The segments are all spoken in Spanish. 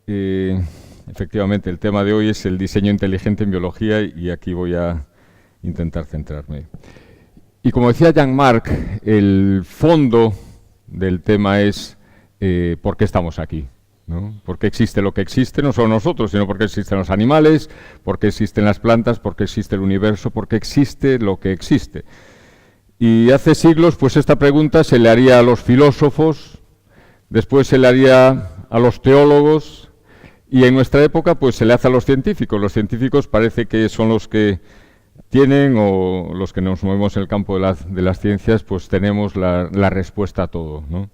efectivamente, el tema de hoy es el diseño inteligente en biología y aquí voy a intentar centrarme. Y como decía Jean-Marc, el fondo del tema es por qué estamos aquí, ¿no? ¿Por qué existe lo que existe? No solo nosotros, sino por qué existen los animales, por qué existen las plantas, por qué existe el universo, por qué existe lo que existe. Y hace siglos, pues esta pregunta se le haría a los filósofos, después se le haría a los teólogos, y en nuestra época pues se le hace a los científicos. Los científicos parece que son los que tienen, o los que nos movemos en el campo de las ciencias, pues tenemos la respuesta a todo, ¿no?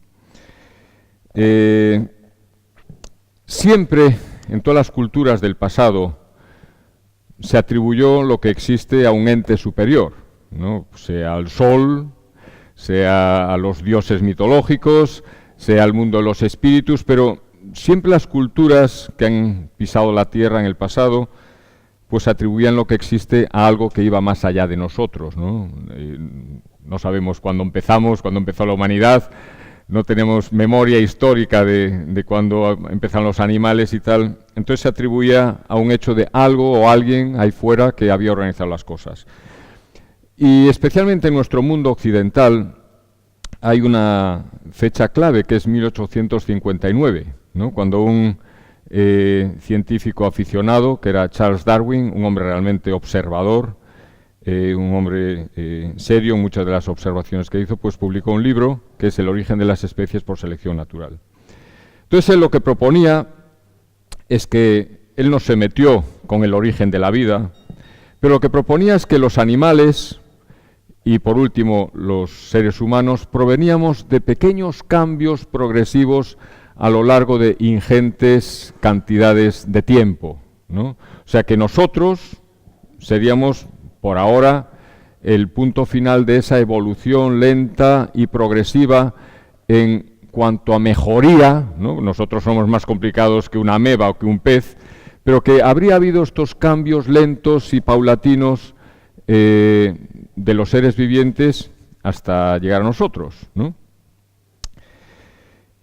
Siempre, en todas las culturas del pasado, se atribuyó lo que existe a un ente superior, ¿no? Sea al sol, sea a los dioses mitológicos, sea al mundo de los espíritus, pero siempre las culturas que han pisado la tierra en el pasado pues atribuían lo que existe a algo que iba más allá de nosotros, ¿no? No sabemos cuándo empezamos, cuándo empezó la humanidad, no tenemos memoria histórica de cuándo empezaron los animales y tal. Entonces se atribuía a un hecho de algo o alguien ahí fuera que había organizado las cosas. Y especialmente en nuestro mundo occidental hay una fecha clave que es 1859, ¿no? Cuando un científico aficionado, que era Charles Darwin, un hombre realmente observador, un hombre serio en muchas de las observaciones que hizo, pues publicó un libro que es El origen de las especies por selección natural. Entonces él lo que proponía es que él no se metió con el origen de la vida, pero lo que proponía es que los animales y por último los seres humanos proveníamos de pequeños cambios progresivos a lo largo de ingentes cantidades de tiempo, ¿no? O sea que nosotros seríamos, por ahora, el punto final de esa evolución lenta y progresiva en cuanto a mejoría, ¿no? Nosotros somos más complicados que una ameba o que un pez, pero que habría habido estos cambios lentos y paulatinos de los seres vivientes hasta llegar a nosotros, ¿no?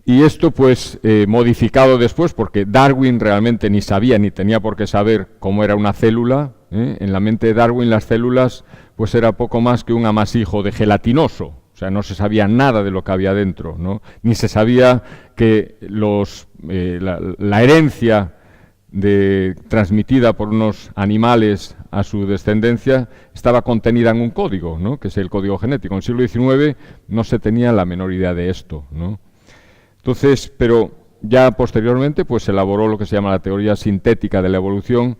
Y esto pues modificado después, porque Darwin realmente ni sabía ni tenía por qué saber cómo era una célula. En la mente de Darwin las células pues era poco más que un amasijo de gelatinoso, o sea, no se sabía nada de lo que había dentro, ¿no? Ni se sabía que la herencia transmitida por unos animales a su descendencia estaba contenida en un código, ¿no? Que es el código genético. En el siglo XIX no se tenía la menor idea de esto, ¿no? Entonces, pero ya posteriormente pues se elaboró lo que se llama la teoría sintética de la evolución,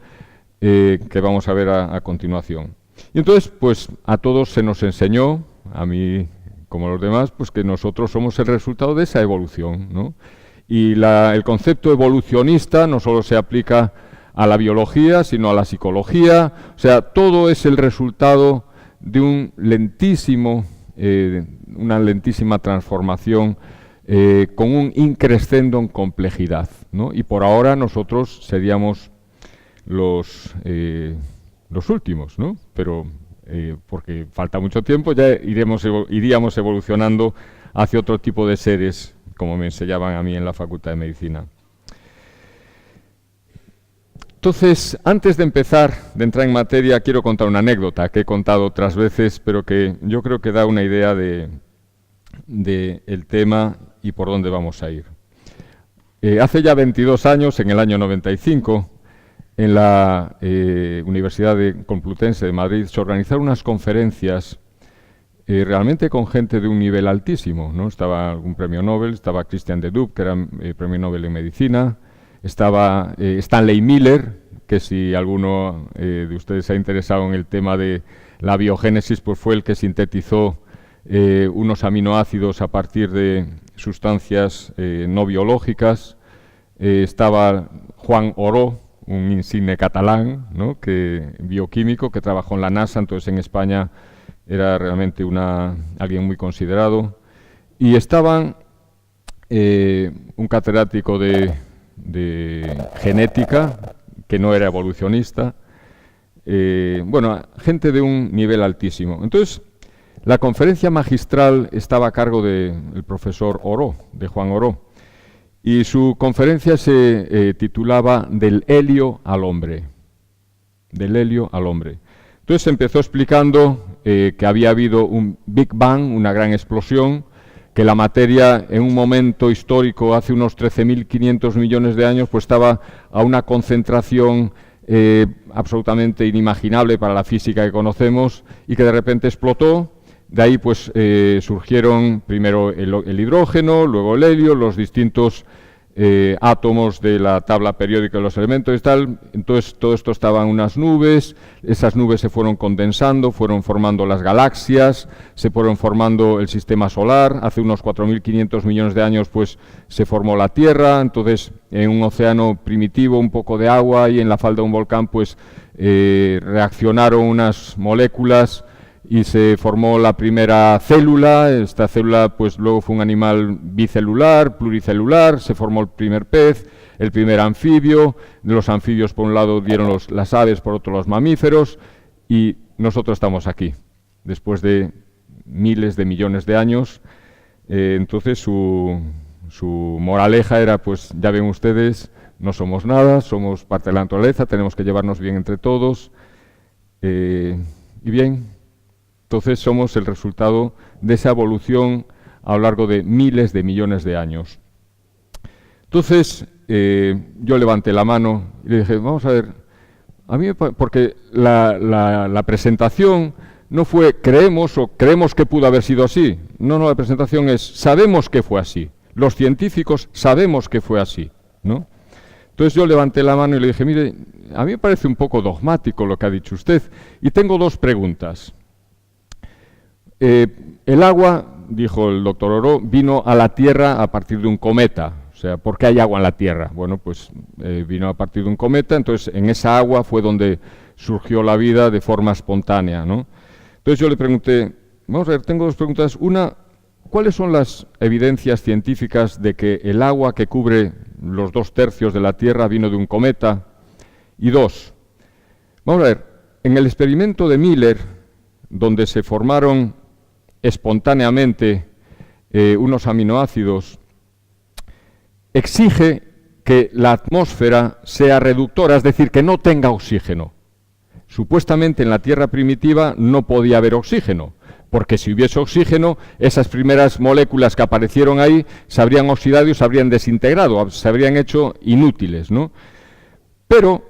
que vamos a ver a continuación. Y entonces, pues a todos se nos enseñó, a mí como a los demás, pues que nosotros somos el resultado de esa evolución, ¿no? Y el concepto evolucionista no solo se aplica a la biología, sino a la psicología. O sea, todo es el resultado de una lentísima transformación con un increscendo en complejidad, ¿no? Y por ahora nosotros seríamos los últimos, ¿no? Pero porque falta mucho tiempo, ya iríamos evolucionando hacia otro tipo de seres, como me enseñaban a mí en la Facultad de Medicina. Entonces, antes de entrar en materia, quiero contar una anécdota que he contado otras veces, pero que yo creo que da una idea del tema y por dónde vamos a ir. Hace ya 22 años, en el año 95, en la Universidad Complutense de Madrid se organizaron unas conferencias realmente con gente de un nivel altísimo, ¿no? Estaba algún premio Nobel, estaba Christian de Duve, que era premio Nobel en Medicina, estaba Stanley Miller, que si alguno de ustedes se ha interesado en el tema de la biogénesis, pues fue el que sintetizó unos aminoácidos a partir de sustancias no biológicas. Estaba Juan Oró, un insigne catalán, ¿no? Bioquímico, que trabajó en la NASA, entonces en España era realmente alguien muy considerado. Y estaban un catedrático de genética, que no era evolucionista, bueno, gente de un nivel altísimo. Entonces, la conferencia magistral estaba a cargo del profesor Oró, de Juan Oró. Y su conferencia se titulaba Del helio al hombre. Del helio al hombre. Entonces empezó explicando que había habido un Big Bang, una gran explosión, que la materia en un momento histórico, hace unos 13.500 millones de años, pues estaba a una concentración absolutamente inimaginable para la física que conocemos y que de repente explotó. De ahí pues surgieron primero el hidrógeno, luego el helio, los distintos átomos de la tabla periódica de los elementos y tal. Entonces todo esto estaba en unas nubes, esas nubes se fueron condensando, fueron formando las galaxias, se fueron formando el sistema solar. Hace unos 4.500 millones de años pues se formó la Tierra. Entonces en un océano primitivo, un poco de agua, y en la falda de un volcán pues reaccionaron unas moléculas y se formó la primera célula. Esta célula pues luego fue un animal bicelular, pluricelular, se formó el primer pez, el primer anfibio. De los anfibios por un lado dieron las aves, por otro los mamíferos, y nosotros estamos aquí, después de miles de millones de años. Entonces su moraleja era, pues ya ven ustedes, no somos nada, somos parte de la naturaleza, tenemos que llevarnos bien entre todos, y bien. Entonces somos el resultado de esa evolución a lo largo de miles de millones de años. Entonces yo levanté la mano y le dije, vamos a ver, a mí porque la presentación no fue creemos que pudo haber sido así. No, la presentación es sabemos que fue así. Los científicos sabemos que fue así, ¿no? Entonces yo levanté la mano y le dije, mire, a mí me parece un poco dogmático lo que ha dicho usted y tengo dos preguntas. El agua, dijo el doctor Oro, vino a la Tierra a partir de un cometa. O sea, ¿por qué hay agua en la Tierra? Bueno, pues vino a partir de un cometa, entonces en esa agua fue donde surgió la vida de forma espontánea, ¿no? Entonces yo le pregunté, vamos a ver, tengo dos preguntas. Una, ¿cuáles son las evidencias científicas de que el agua que cubre los 2/3 de la Tierra vino de un cometa? Y dos, vamos a ver, en el experimento de Miller, donde se formaron espontáneamente unos aminoácidos, exige que la atmósfera sea reductora, es decir, que no tenga oxígeno. Supuestamente en la Tierra primitiva no podía haber oxígeno, porque si hubiese oxígeno, esas primeras moléculas que aparecieron ahí se habrían oxidado y se habrían desintegrado, se habrían hecho inútiles, ¿no? Pero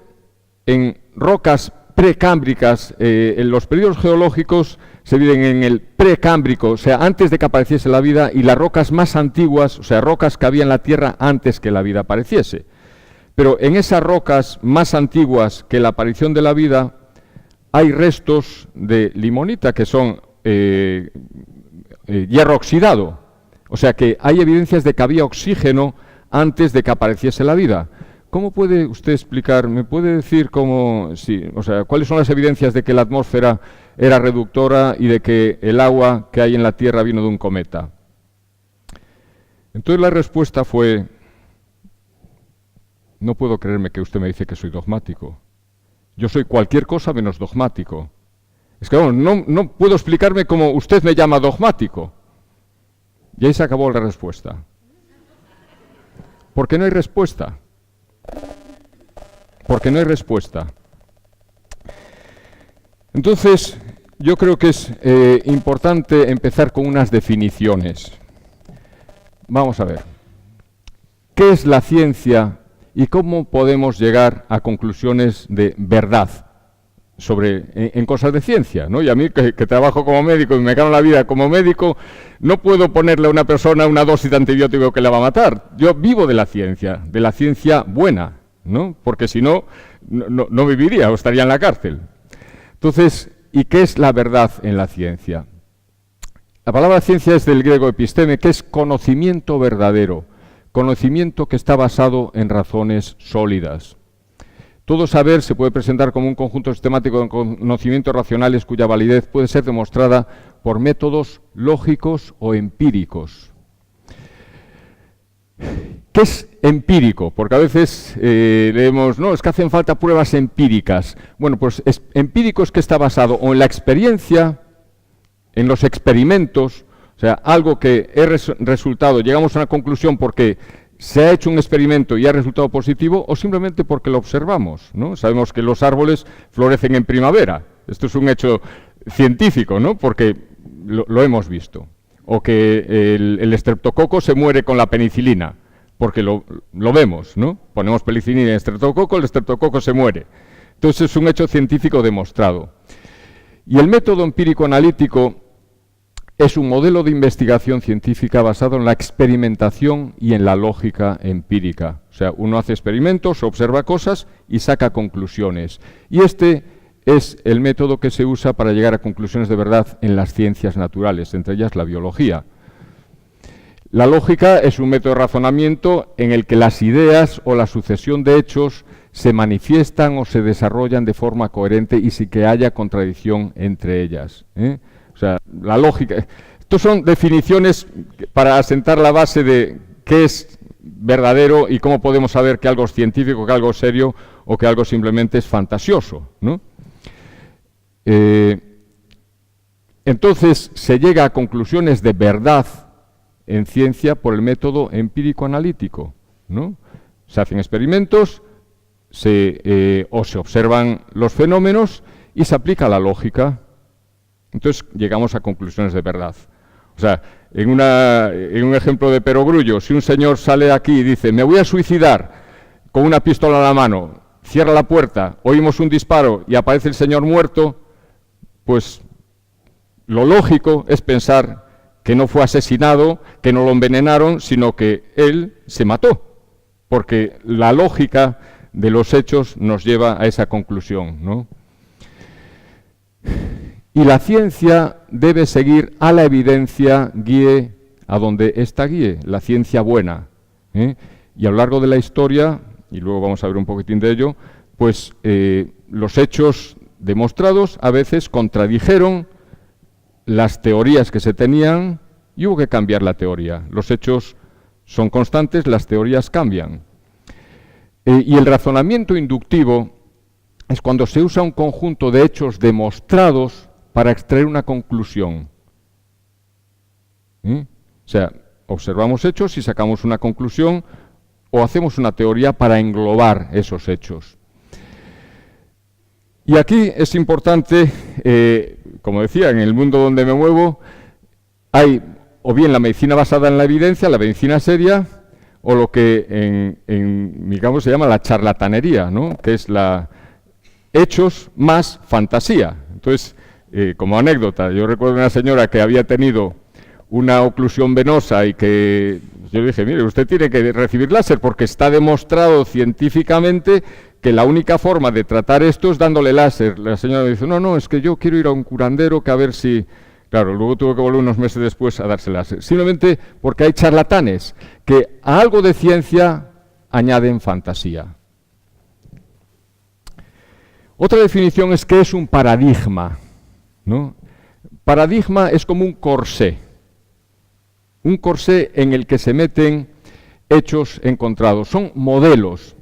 en rocas precámbricas, en los periodos geológicos se viven en el precámbrico, o sea, antes de que apareciese la vida, y las rocas más antiguas, o sea, rocas que había en la Tierra antes que la vida apareciese. Pero en esas rocas más antiguas que la aparición de la vida, hay restos de limonita, que son hierro oxidado. O sea que hay evidencias de que había oxígeno antes de que apareciese la vida. ¿Cómo puede usted explicar, me puede decir cómo, sí, o sea, cuáles son las evidencias de que la atmósfera era reductora y de que el agua que hay en la Tierra vino de un cometa? Entonces la respuesta fue, no puedo creerme que usted me dice que soy dogmático. Yo soy cualquier cosa menos dogmático. Es que no puedo explicarme cómo usted me llama dogmático. Y ahí se acabó la respuesta. ¿Por qué no hay respuesta? Porque no hay respuesta. Entonces, yo creo que es importante empezar con unas definiciones. Vamos a ver. ¿Qué es la ciencia y cómo podemos llegar a conclusiones de verdad en cosas de ciencia, ¿no? Y a mí, que trabajo como médico y me gano la vida como médico, no puedo ponerle a una persona una dosis de antibiótico que la va a matar. Yo vivo de la ciencia buena, ¿no? Porque si no, no viviría o estaría en la cárcel. Entonces, ¿y qué es la verdad en la ciencia? La palabra ciencia es del griego episteme, que es conocimiento verdadero, conocimiento que está basado en razones sólidas. Todo saber se puede presentar como un conjunto sistemático de conocimientos racionales cuya validez puede ser demostrada por métodos lógicos o empíricos. ¿Qué es empírico? Porque a veces leemos, no, es que hacen falta pruebas empíricas. Bueno, pues empírico es que está basado o en la experiencia, en los experimentos, o sea, algo que es resultado, llegamos a una conclusión porque se ha hecho un experimento y ha resultado positivo o simplemente porque lo observamos, ¿no? Sabemos que los árboles florecen en primavera. Esto es un hecho científico, ¿no? Porque lo hemos visto. O que el estreptococo se muere con la penicilina, porque lo vemos, ¿no? Ponemos penicilina en estreptococo, el estreptococo se muere. Entonces es un hecho científico demostrado. Y el método empírico analítico es un modelo de investigación científica basado en la experimentación y en la lógica empírica. O sea, uno hace experimentos, observa cosas y saca conclusiones. Y este es el método que se usa para llegar a conclusiones de verdad en las ciencias naturales, entre ellas la biología. La lógica es un método de razonamiento en el que las ideas o la sucesión de hechos se manifiestan o se desarrollan de forma coherente y sin que haya contradicción entre ellas. O sea, la lógica... Estos son definiciones para asentar la base de qué es verdadero y cómo podemos saber que algo es científico, que algo es serio o que algo simplemente es fantasioso, ¿no? Entonces se llega a conclusiones de verdad en ciencia por el método empírico-analítico, ¿no? Se hacen experimentos, o se observan los fenómenos y se aplica la lógica. Entonces llegamos a conclusiones de verdad. O sea, en un ejemplo de perogrullo, si un señor sale aquí y dice, me voy a suicidar con una pistola a la mano, cierra la puerta, oímos un disparo y aparece el señor muerto, pues lo lógico es pensar que no fue asesinado, que no lo envenenaron, sino que él se mató, porque la lógica de los hechos nos lleva a esa conclusión, ¿no? Y la ciencia debe seguir a la evidencia, guíe a donde ésta guíe, la ciencia buena, ¿eh? Y a lo largo de la historia, y luego vamos a ver un poquitín de ello, pues los hechos demostrados a veces contradijeron las teorías que se tenían y hubo que cambiar la teoría. Los hechos son constantes, las teorías cambian. Y el razonamiento inductivo es cuando se usa un conjunto de hechos demostrados para extraer una conclusión. O sea, observamos hechos y sacamos una conclusión o hacemos una teoría para englobar esos hechos. Y aquí es importante, como decía, en el mundo donde me muevo, hay o bien la medicina basada en la evidencia, la medicina seria, o lo que en mi campo se llama la charlatanería, ¿no? Que es hechos más fantasía. Entonces, como anécdota, yo recuerdo una señora que había tenido una oclusión venosa y que yo le dije, mire, usted tiene que recibir láser porque está demostrado científicamente que la única forma de tratar esto es dándole láser. La señora me dice, no, es que yo quiero ir a un curandero que a ver si... Claro, luego tuve que volver unos meses después a darse láser. Simplemente porque hay charlatanes que a algo de ciencia añaden fantasía. Otra definición es que es un paradigma, ¿no? Paradigma es como un corsé en el que se meten hechos encontrados. Son modelos.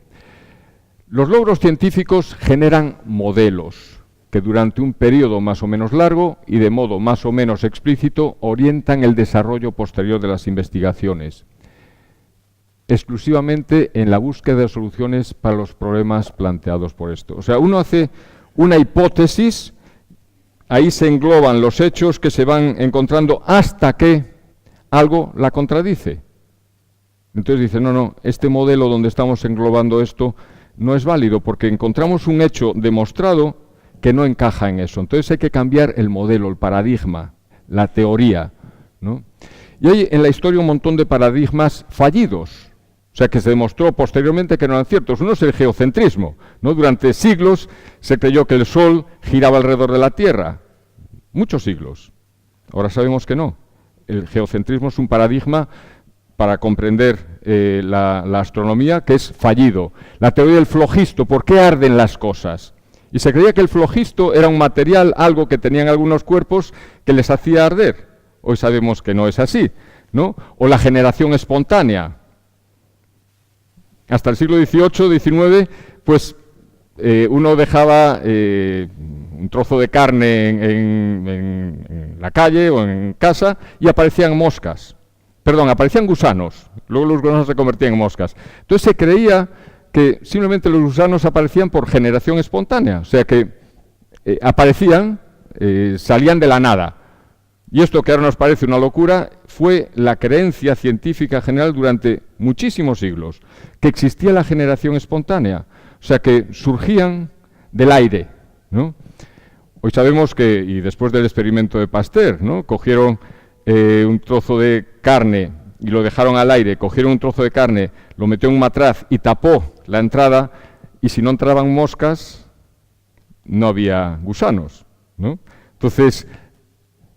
Los logros científicos generan modelos que durante un periodo más o menos largo y de modo más o menos explícito orientan el desarrollo posterior de las investigaciones, exclusivamente en la búsqueda de soluciones para los problemas planteados por esto. O sea, uno hace una hipótesis, ahí se engloban los hechos que se van encontrando hasta que algo la contradice. Entonces dice, no, este modelo donde estamos englobando esto no es válido porque encontramos un hecho demostrado que no encaja en eso. Entonces hay que cambiar el modelo, el paradigma, la teoría, ¿no? Y hay en la historia un montón de paradigmas fallidos, o sea, que se demostró posteriormente que no eran ciertos. Uno es el geocentrismo, ¿no? Durante siglos se creyó que el Sol giraba alrededor de la Tierra, muchos siglos. Ahora sabemos que no. El geocentrismo es un paradigma para comprender la astronomía que es fallido. La teoría del flogisto, ¿por qué arden las cosas? Y se creía que el flogisto era un material, algo que tenían algunos cuerpos que les hacía arder. Hoy sabemos que no es así, ¿no? O la generación espontánea. Hasta el siglo XVIII, XIX, pues uno dejaba un trozo de carne en la calle o en casa y aparecían moscas. perdón, aparecían gusanos, luego los gusanos se convertían en moscas. Entonces se creía que simplemente los gusanos aparecían por generación espontánea, o sea que aparecían, salían de la nada. Y esto que ahora nos parece una locura, fue la creencia científica general durante muchísimos siglos, que existía la generación espontánea, o sea que surgían del aire, ¿no? Hoy sabemos que, y después del experimento de Pasteur, ¿no?, cogieron un trozo de carne y lo dejaron al aire, cogieron un trozo de carne, lo metió en un matraz y tapó la entrada, y si no entraban moscas, no había gusanos, ¿no? Entonces,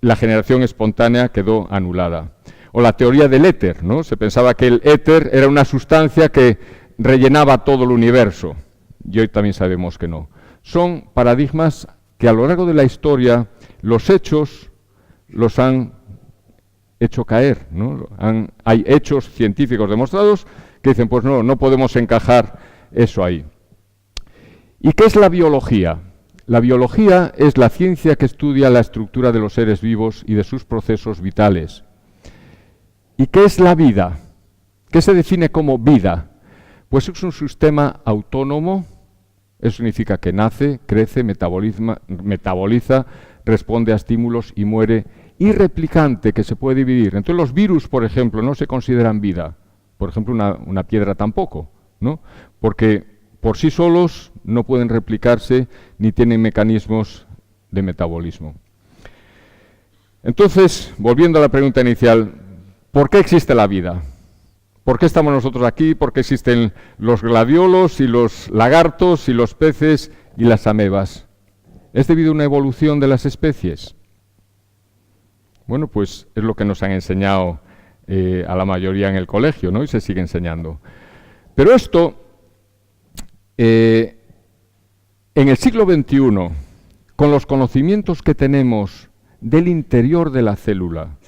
la generación espontánea quedó anulada. O la teoría del éter, ¿no? Se pensaba que el éter era una sustancia que rellenaba todo el universo, y hoy también sabemos que no. Son paradigmas que a lo largo de la historia los hechos los han hecho caer, ¿no? Hay hechos científicos demostrados que dicen, pues no podemos encajar eso ahí. ¿Y qué es la biología? La biología es la ciencia que estudia la estructura de los seres vivos y de sus procesos vitales. ¿Y qué es la vida? ¿Qué se define como vida? Pues es un sistema autónomo, eso significa que nace, crece, metaboliza, responde a estímulos y muere, y replicante, que se puede dividir. Entonces los virus, por ejemplo, no se consideran vida. Por ejemplo, una piedra tampoco, ¿no? Porque por sí solos no pueden replicarse ni tienen mecanismos de metabolismo. Entonces, volviendo a la pregunta inicial, ¿por qué existe la vida? ¿Por qué estamos nosotros aquí? ¿Por qué existen los gladiolos y los lagartos y los peces y las amebas? ¿Es debido a una evolución de las especies? Bueno, pues es lo que nos han enseñado a la mayoría en el colegio, ¿no? Y se sigue enseñando. Pero esto, en el siglo XXI, con los conocimientos que tenemos del interior de la célula,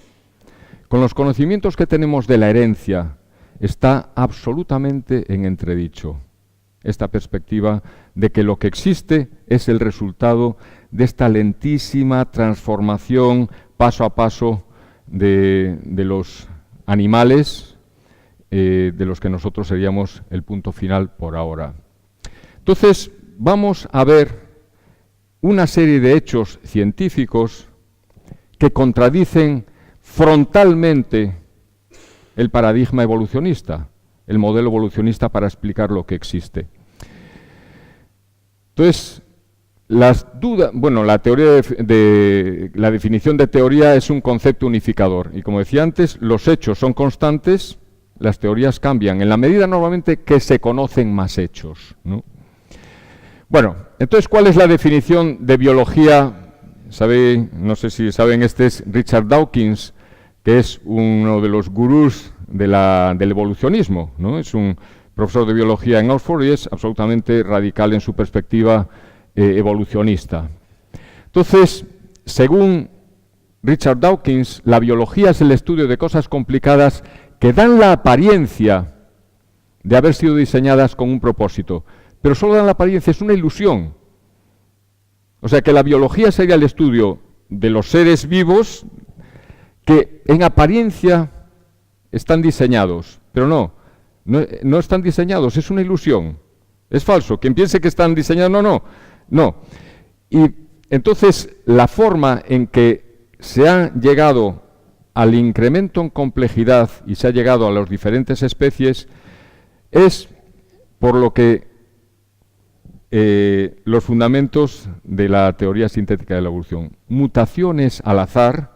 con los conocimientos que tenemos de la herencia, está absolutamente en entredicho esta perspectiva de que lo que existe es el resultado de esta lentísima transformación paso a paso de los animales, de los que nosotros seríamos el punto final por ahora. Entonces, vamos a ver una serie de hechos científicos que contradicen frontalmente el paradigma evolucionista, el modelo evolucionista para explicar lo que existe. Entonces, las dudas, bueno, la teoría la definición de teoría es un concepto unificador, y como decía antes, los hechos son constantes, las teorías cambian, en la medida normalmente que se conocen más hechos, ¿no? Bueno, entonces, ¿cuál es la definición de biología? No sé si saben, este es Richard Dawkins, que es uno de los gurús del evolucionismo, ¿no? Es un profesor de biología en Oxford y es absolutamente radical en su perspectiva evolucionista. Entonces, según Richard Dawkins, la biología es el estudio de cosas complicadas que dan la apariencia de haber sido diseñadas con un propósito, pero solo dan la apariencia, es una ilusión. O sea que la biología sería el estudio de los seres vivos que en apariencia están diseñados, pero no están diseñados, es una ilusión, es falso. Quien piense que están diseñados, no. Y entonces la forma en que se ha llegado al incremento en complejidad y se ha llegado a las diferentes especies es por lo que los fundamentos de la teoría sintética de la evolución: mutaciones al azar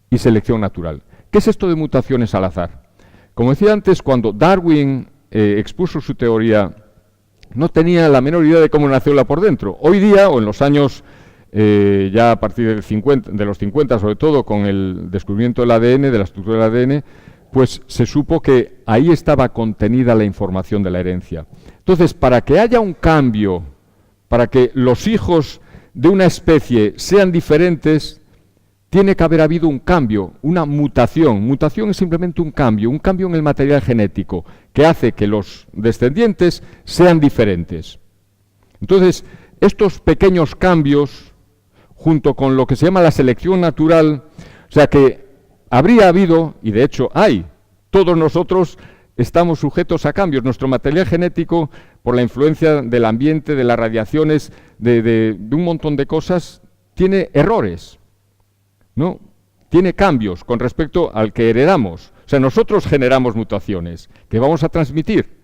y selección natural. ¿Qué es esto de mutaciones al azar? Como decía antes, cuando Darwin expuso su teoría, no tenía la menor idea de cómo nació la por dentro. Hoy día, o en los años ya a partir de los 50, sobre todo con el descubrimiento del ADN, de la estructura del ADN, pues se supo que ahí estaba contenida la información de la herencia. Entonces, para que haya un cambio, para que los hijos de una especie sean diferentes, tiene que haber habido un cambio, una mutación. Mutación es simplemente un cambio en el material genético, que hace que los descendientes sean diferentes. Entonces, estos pequeños cambios, junto con lo que se llama la selección natural, o sea que habría habido, y de hecho hay, todos nosotros estamos sujetos a cambios. Nuestro material genético, por la influencia del ambiente, de las radiaciones, de un montón de cosas, tiene errores, ¿no? Tiene cambios con respecto al que heredamos. O sea, nosotros generamos mutaciones que vamos a transmitir.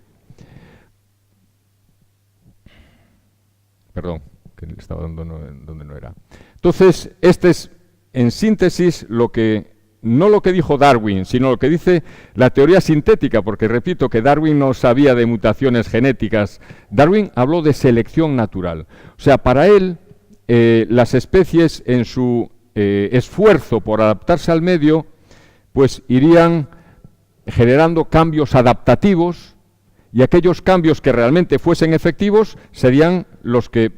Perdón, que le estaba dando donde no era. Entonces, este es, en síntesis, no lo que dijo Darwin, sino lo que dice la teoría sintética, porque repito que Darwin no sabía de mutaciones genéticas. Darwin habló de selección natural. O sea, para él, las especies en su esfuerzo por adaptarse al medio, pues irían generando cambios adaptativos, y aquellos cambios que realmente fuesen efectivos serían los que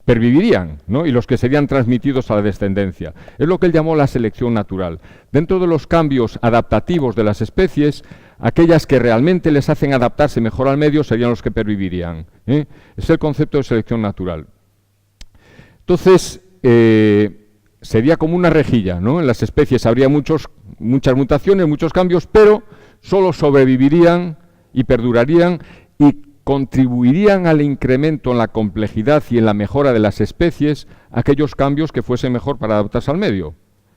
pervivirían, ¿no? Y los que serían transmitidos a la descendencia. Es lo que él llamó la selección natural. Dentro de los cambios adaptativos de las especies, aquellas que realmente les hacen adaptarse mejor al medio serían los que pervivirían, ¿eh? Es el concepto de selección natural. Entonces, sería como una rejilla, ¿no? En las especies habría muchas mutaciones, muchos cambios, pero solo sobrevivirían y perdurarían y contribuirían al incremento en la complejidad y en la mejora de las especies aquellos cambios que fuesen mejor para adaptarse al medio.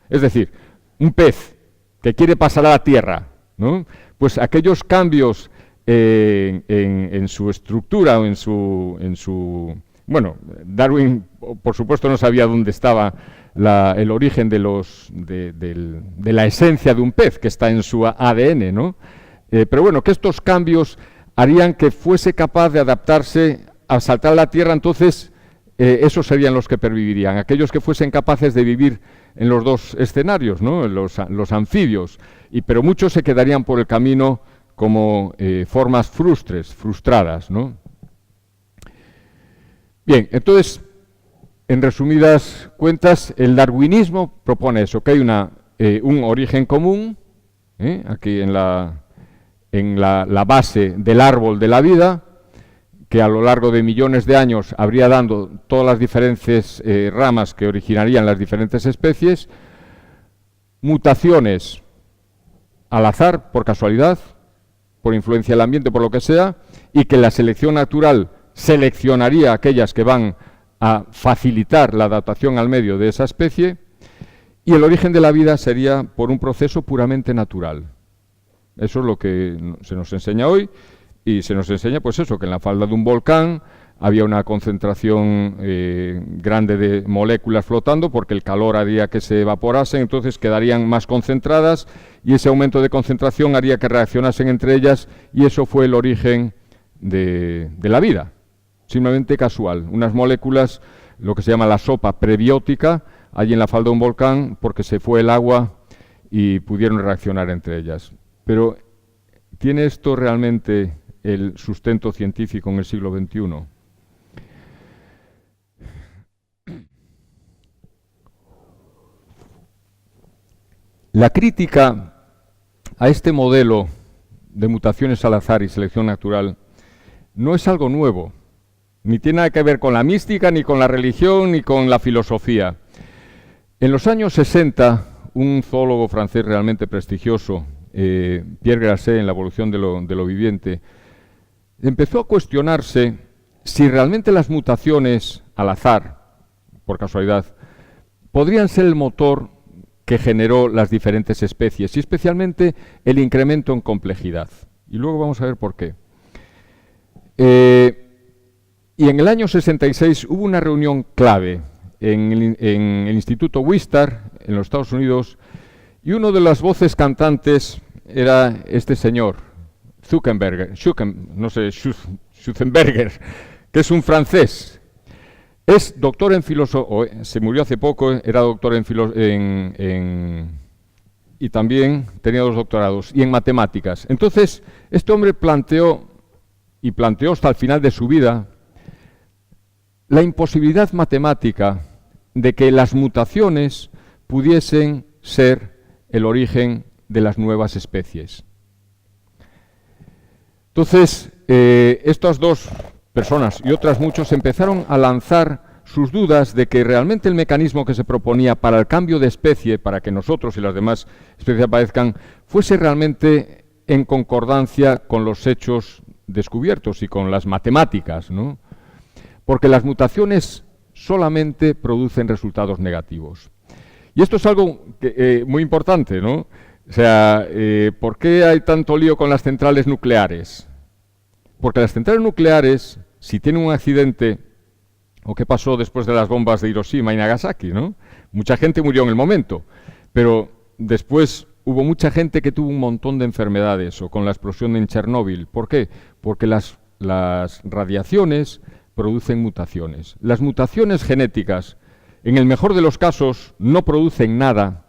Es decir, un pez que quiere pasar a la tierra, ¿no? Pues aquellos cambios en su estructura o en su... Bueno, Darwin, por supuesto, no sabía dónde estaba el origen de la esencia de un pez, que está en su ADN, ¿no? Pero bueno, que estos cambios harían que fuese capaz de adaptarse a saltar a la tierra, entonces esos serían los que pervivirían, aquellos que fuesen capaces de vivir en los dos escenarios, ¿no? Los anfibios, pero muchos se quedarían por el camino como formas frustradas, ¿no? Bien, entonces, en resumidas cuentas, el darwinismo propone eso, que hay un origen común, aquí en la base del árbol de la vida, que a lo largo de millones de años habría dando todas las diferentes ramas que originarían las diferentes especies, mutaciones al azar, por casualidad, por influencia del ambiente, por lo que sea, y que la selección natural seleccionaría aquellas que van a facilitar la adaptación al medio de esa especie, y el origen de la vida sería por un proceso puramente natural. Eso es lo que se nos enseña hoy, y se nos enseña pues eso, que en la falda de un volcán había una concentración grande de moléculas flotando porque el calor haría que se evaporasen, entonces quedarían más concentradas y ese aumento de concentración haría que reaccionasen entre ellas y eso fue el origen de la vida, simplemente casual. Unas moléculas, lo que se llama la sopa prebiótica, allí en la falda de un volcán porque se fue el agua y pudieron reaccionar entre ellas. Pero, ¿tiene esto realmente el sustento científico en el siglo XXI? La crítica a este modelo de mutaciones al azar y selección natural no es algo nuevo, ni tiene nada que ver con la mística, ni con la religión, ni con la filosofía. En los años 60, un zoólogo francés realmente prestigioso, Pierre Grasset, en La evolución de lo viviente, empezó a cuestionarse si realmente las mutaciones al azar, por casualidad, podrían ser el motor que generó las diferentes especies y especialmente el incremento en complejidad. Y luego vamos a ver por qué. Y en el año 66 hubo una reunión clave en el Instituto Wistar, en los Estados Unidos, y uno de las voces cantantes era este señor, Zuckerberg, que es un francés. Es doctor en filosofía, se murió hace poco, era doctor y también tenía 2 doctorados, y en matemáticas. Entonces, este hombre planteó hasta el final de su vida la imposibilidad matemática de que las mutaciones pudiesen ser el origen de las nuevas especies. Entonces, estas 2 personas y otras muchos empezaron a lanzar sus dudas de que realmente el mecanismo que se proponía para el cambio de especie, para que nosotros y las demás especies aparezcan, fuese realmente en concordancia con los hechos descubiertos y con las matemáticas, ¿no? Porque las mutaciones solamente producen resultados negativos. Y esto es algo muy importante, ¿no? O sea, ¿por qué hay tanto lío con las centrales nucleares? Porque las centrales nucleares, si tienen un accidente, o qué pasó después de las bombas de Hiroshima y Nagasaki, ¿no? Mucha gente murió en el momento, pero después hubo mucha gente que tuvo un montón de enfermedades, o con la explosión en Chernóbil. ¿Por qué? Porque las radiaciones producen mutaciones. Las mutaciones genéticas, en el mejor de los casos, no producen nada,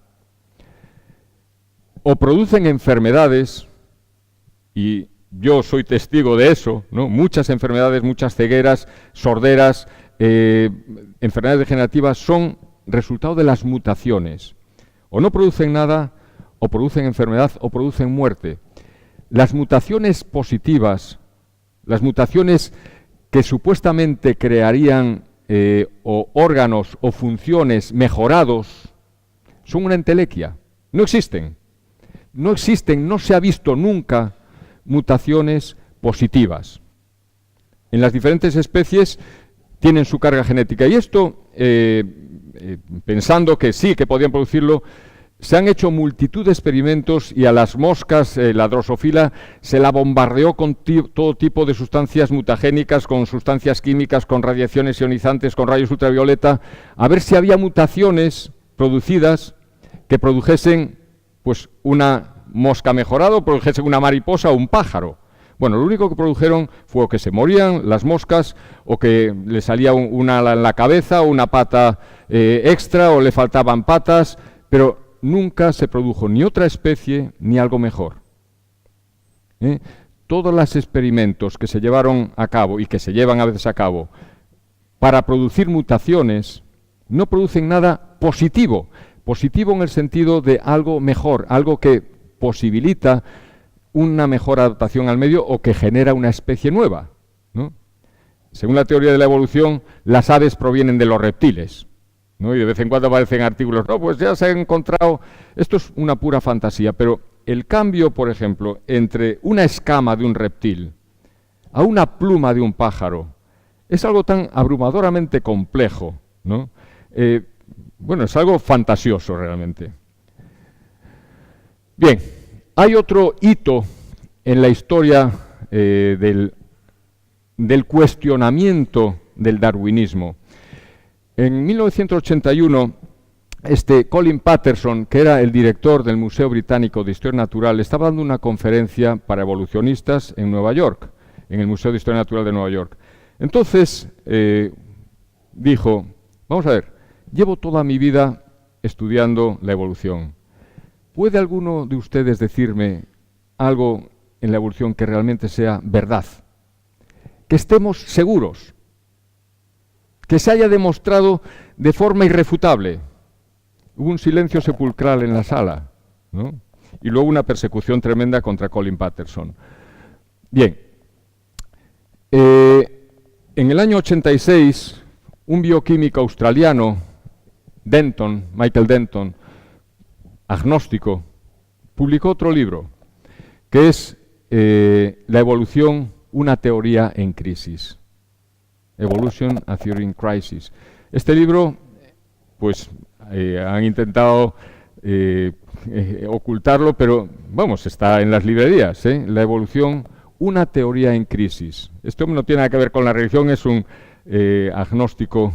o producen enfermedades, y yo soy testigo de eso, ¿no? Muchas enfermedades, muchas cegueras, sorderas, enfermedades degenerativas son resultado de las mutaciones. O no producen nada, o producen enfermedad, o producen muerte. Las mutaciones positivas, las mutaciones que supuestamente crearían o órganos o funciones mejorados, son una entelequia. No existen. No existen, no se ha visto nunca mutaciones positivas. En las diferentes especies tienen su carga genética. Y esto, pensando que sí, que podían producirlo, se han hecho multitud de experimentos y a las moscas, la drosofila, se la bombardeó con todo tipo de sustancias mutagénicas, con sustancias químicas, con radiaciones ionizantes, con rayos ultravioleta, a ver si había mutaciones producidas que produjesen pues una mosca mejorada o produjesen una mariposa o un pájaro. Bueno, lo único que produjeron fue que se morían las moscas o que le salía una ala en la cabeza o una pata extra o le faltaban patas, pero nunca se produjo ni otra especie ni algo mejor. Todos los experimentos que se llevaron a cabo y que se llevan a veces a cabo para producir mutaciones no producen nada positivo. Positivo en el sentido de algo mejor, algo que posibilita una mejor adaptación al medio o que genera una especie nueva, ¿no? Según la teoría de la evolución, las aves provienen de los reptiles, ¿no? Y de vez en cuando aparecen artículos, no, pues ya se ha encontrado, esto es una pura fantasía, pero el cambio, por ejemplo, entre una escama de un reptil a una pluma de un pájaro es algo tan abrumadoramente complejo, ¿no? Bueno, es algo fantasioso realmente. Bien, hay otro hito en la historia del cuestionamiento del darwinismo. En 1981, Colin Patterson, que era el director del Museo Británico de Historia Natural, estaba dando una conferencia para evolucionistas en Nueva York, en el Museo de Historia Natural de Nueva York. Entonces dijo, vamos a ver, llevo toda mi vida estudiando la evolución. ¿Puede alguno de ustedes decirme algo en la evolución que realmente sea verdad? Que estemos seguros, que se haya demostrado de forma irrefutable. Hubo un silencio sepulcral en la sala, ¿no? Y luego una persecución tremenda contra Colin Patterson. Bien, en el año 86, un bioquímico australiano, Michael Denton, agnóstico, publicó otro libro, que es La evolución, una teoría en crisis. Evolution, a Theory in Crisis. Este libro, pues, han intentado ocultarlo, pero, vamos, está en las librerías, La evolución, una teoría en crisis. Este hombre no tiene nada que ver con la religión, es un agnóstico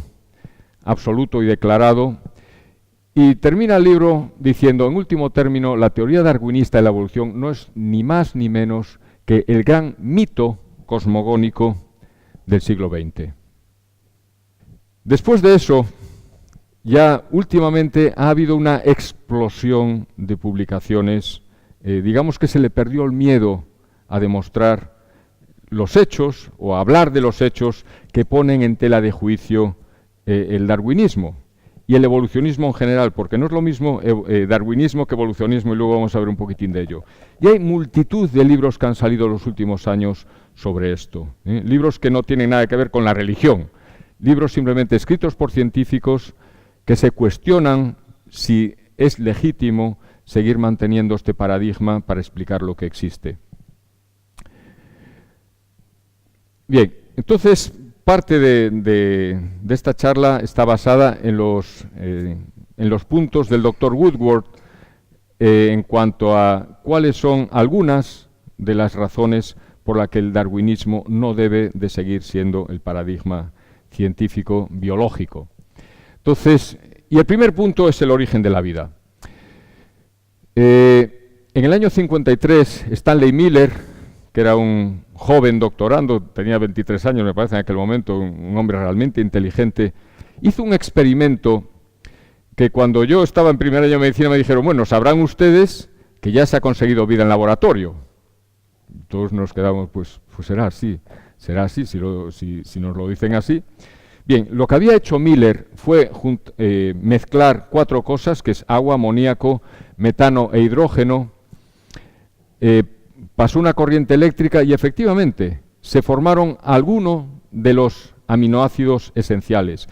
absoluto y declarado. Y termina el libro diciendo, en último término, la teoría darwinista de la evolución no es ni más ni menos que el gran mito cosmogónico del siglo XX. Después de eso, ya últimamente ha habido una explosión de publicaciones. Digamos que se le perdió el miedo a demostrar los hechos o a hablar de los hechos que ponen en tela de juicio el darwinismo y el evolucionismo en general, porque no es lo mismo darwinismo que evolucionismo, y luego vamos a ver un poquitín de ello. Y hay multitud de libros que han salido en los últimos años sobre esto, libros que no tienen nada que ver con la religión, libros simplemente escritos por científicos que se cuestionan si es legítimo seguir manteniendo este paradigma para explicar lo que existe. Bien, entonces parte de esta charla está basada en los puntos del Dr. Woodward en cuanto a cuáles son algunas de las razones por las que el darwinismo no debe de seguir siendo el paradigma científico biológico. Entonces, y el primer punto es el origen de la vida. En el año 53, Stanley Miller, que era un joven doctorando, tenía 23 años me parece en aquel momento, un hombre realmente inteligente, hizo un experimento que cuando yo estaba en primer año de medicina me dijeron, bueno, sabrán ustedes que ya se ha conseguido vida en laboratorio. Todos nos quedamos, pues será así si nos lo dicen así. Bien, lo que había hecho Miller fue mezclar 4 cosas, que es agua, amoníaco, metano e hidrógeno, pasó una corriente eléctrica y efectivamente se formaron algunos de los aminoácidos esenciales.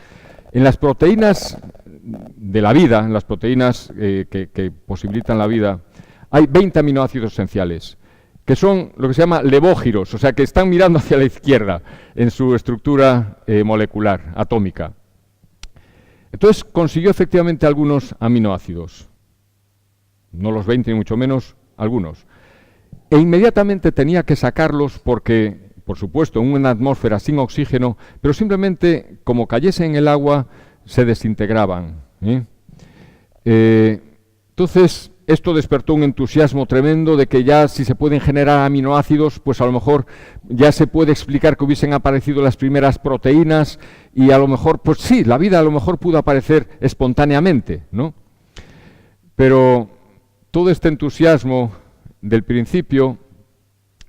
En las proteínas de la vida, en las proteínas que posibilitan la vida, hay 20 aminoácidos esenciales, que son lo que se llama levógiros, o sea, que están mirando hacia la izquierda en su estructura molecular, atómica. Entonces consiguió efectivamente algunos aminoácidos, no los 20 ni mucho menos, algunos. E inmediatamente tenía que sacarlos porque, por supuesto, en una atmósfera sin oxígeno, pero simplemente como cayesen en el agua, se desintegraban. Entonces, esto despertó un entusiasmo tremendo de que ya si se pueden generar aminoácidos, pues a lo mejor ya se puede explicar que hubiesen aparecido las primeras proteínas y a lo mejor, pues sí, la vida a lo mejor pudo aparecer espontáneamente, ¿no? Pero todo este entusiasmo del principio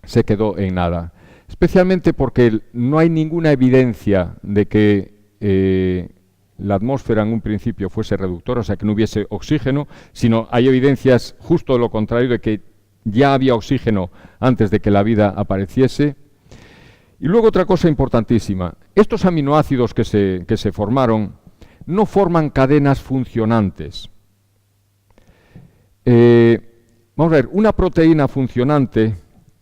se quedó en nada, especialmente porque no hay ninguna evidencia de que la atmósfera en un principio fuese reductora, o sea, que no hubiese oxígeno, sino hay evidencias justo de lo contrario, de que ya había oxígeno antes de que la vida apareciese. Y luego otra cosa importantísima, estos aminoácidos que se formaron no forman cadenas funcionantes. Vamos a ver, una proteína funcionante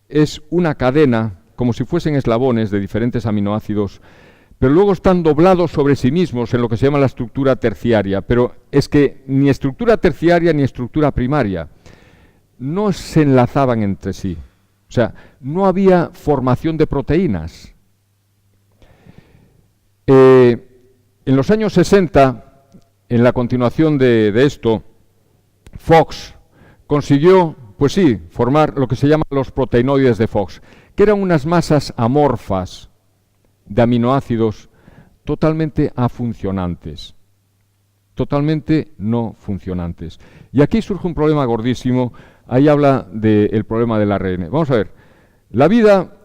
es una cadena, como si fuesen eslabones de diferentes aminoácidos, pero luego están doblados sobre sí mismos en lo que se llama la estructura terciaria. Pero es que ni estructura terciaria ni estructura primaria no se enlazaban entre sí. O sea, no había formación de proteínas. En los años 60, en la continuación de esto, Fox consiguió, pues sí, formar lo que se llaman los proteinoides de Fox, que eran unas masas amorfas de aminoácidos totalmente afuncionantes, totalmente no funcionantes. Y aquí surge un problema gordísimo, ahí habla del problema del ARN. Vamos a ver, la vida,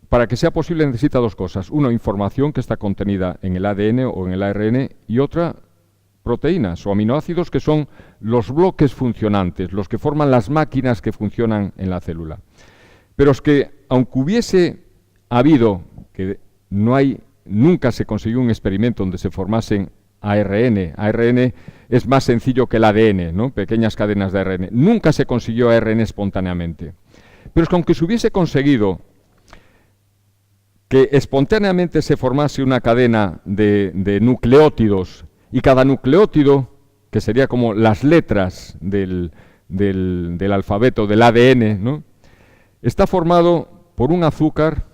para que sea posible, necesita 2 cosas. Una, información que está contenida en el ADN o en el ARN, y otra, proteínas o aminoácidos, que son los bloques funcionantes, los que forman las máquinas que funcionan en la célula. Pero es que, aunque hubiese habido, que nunca se consiguió un experimento donde se formasen ARN. ARN es más sencillo que el ADN, ¿no? Pequeñas cadenas de ARN. Nunca se consiguió ARN espontáneamente. Pero es que aunque se hubiese conseguido que espontáneamente se formase una cadena de nucleótidos, y cada nucleótido, que sería como las letras del alfabeto del ADN, ¿no?, está formado por un azúcar,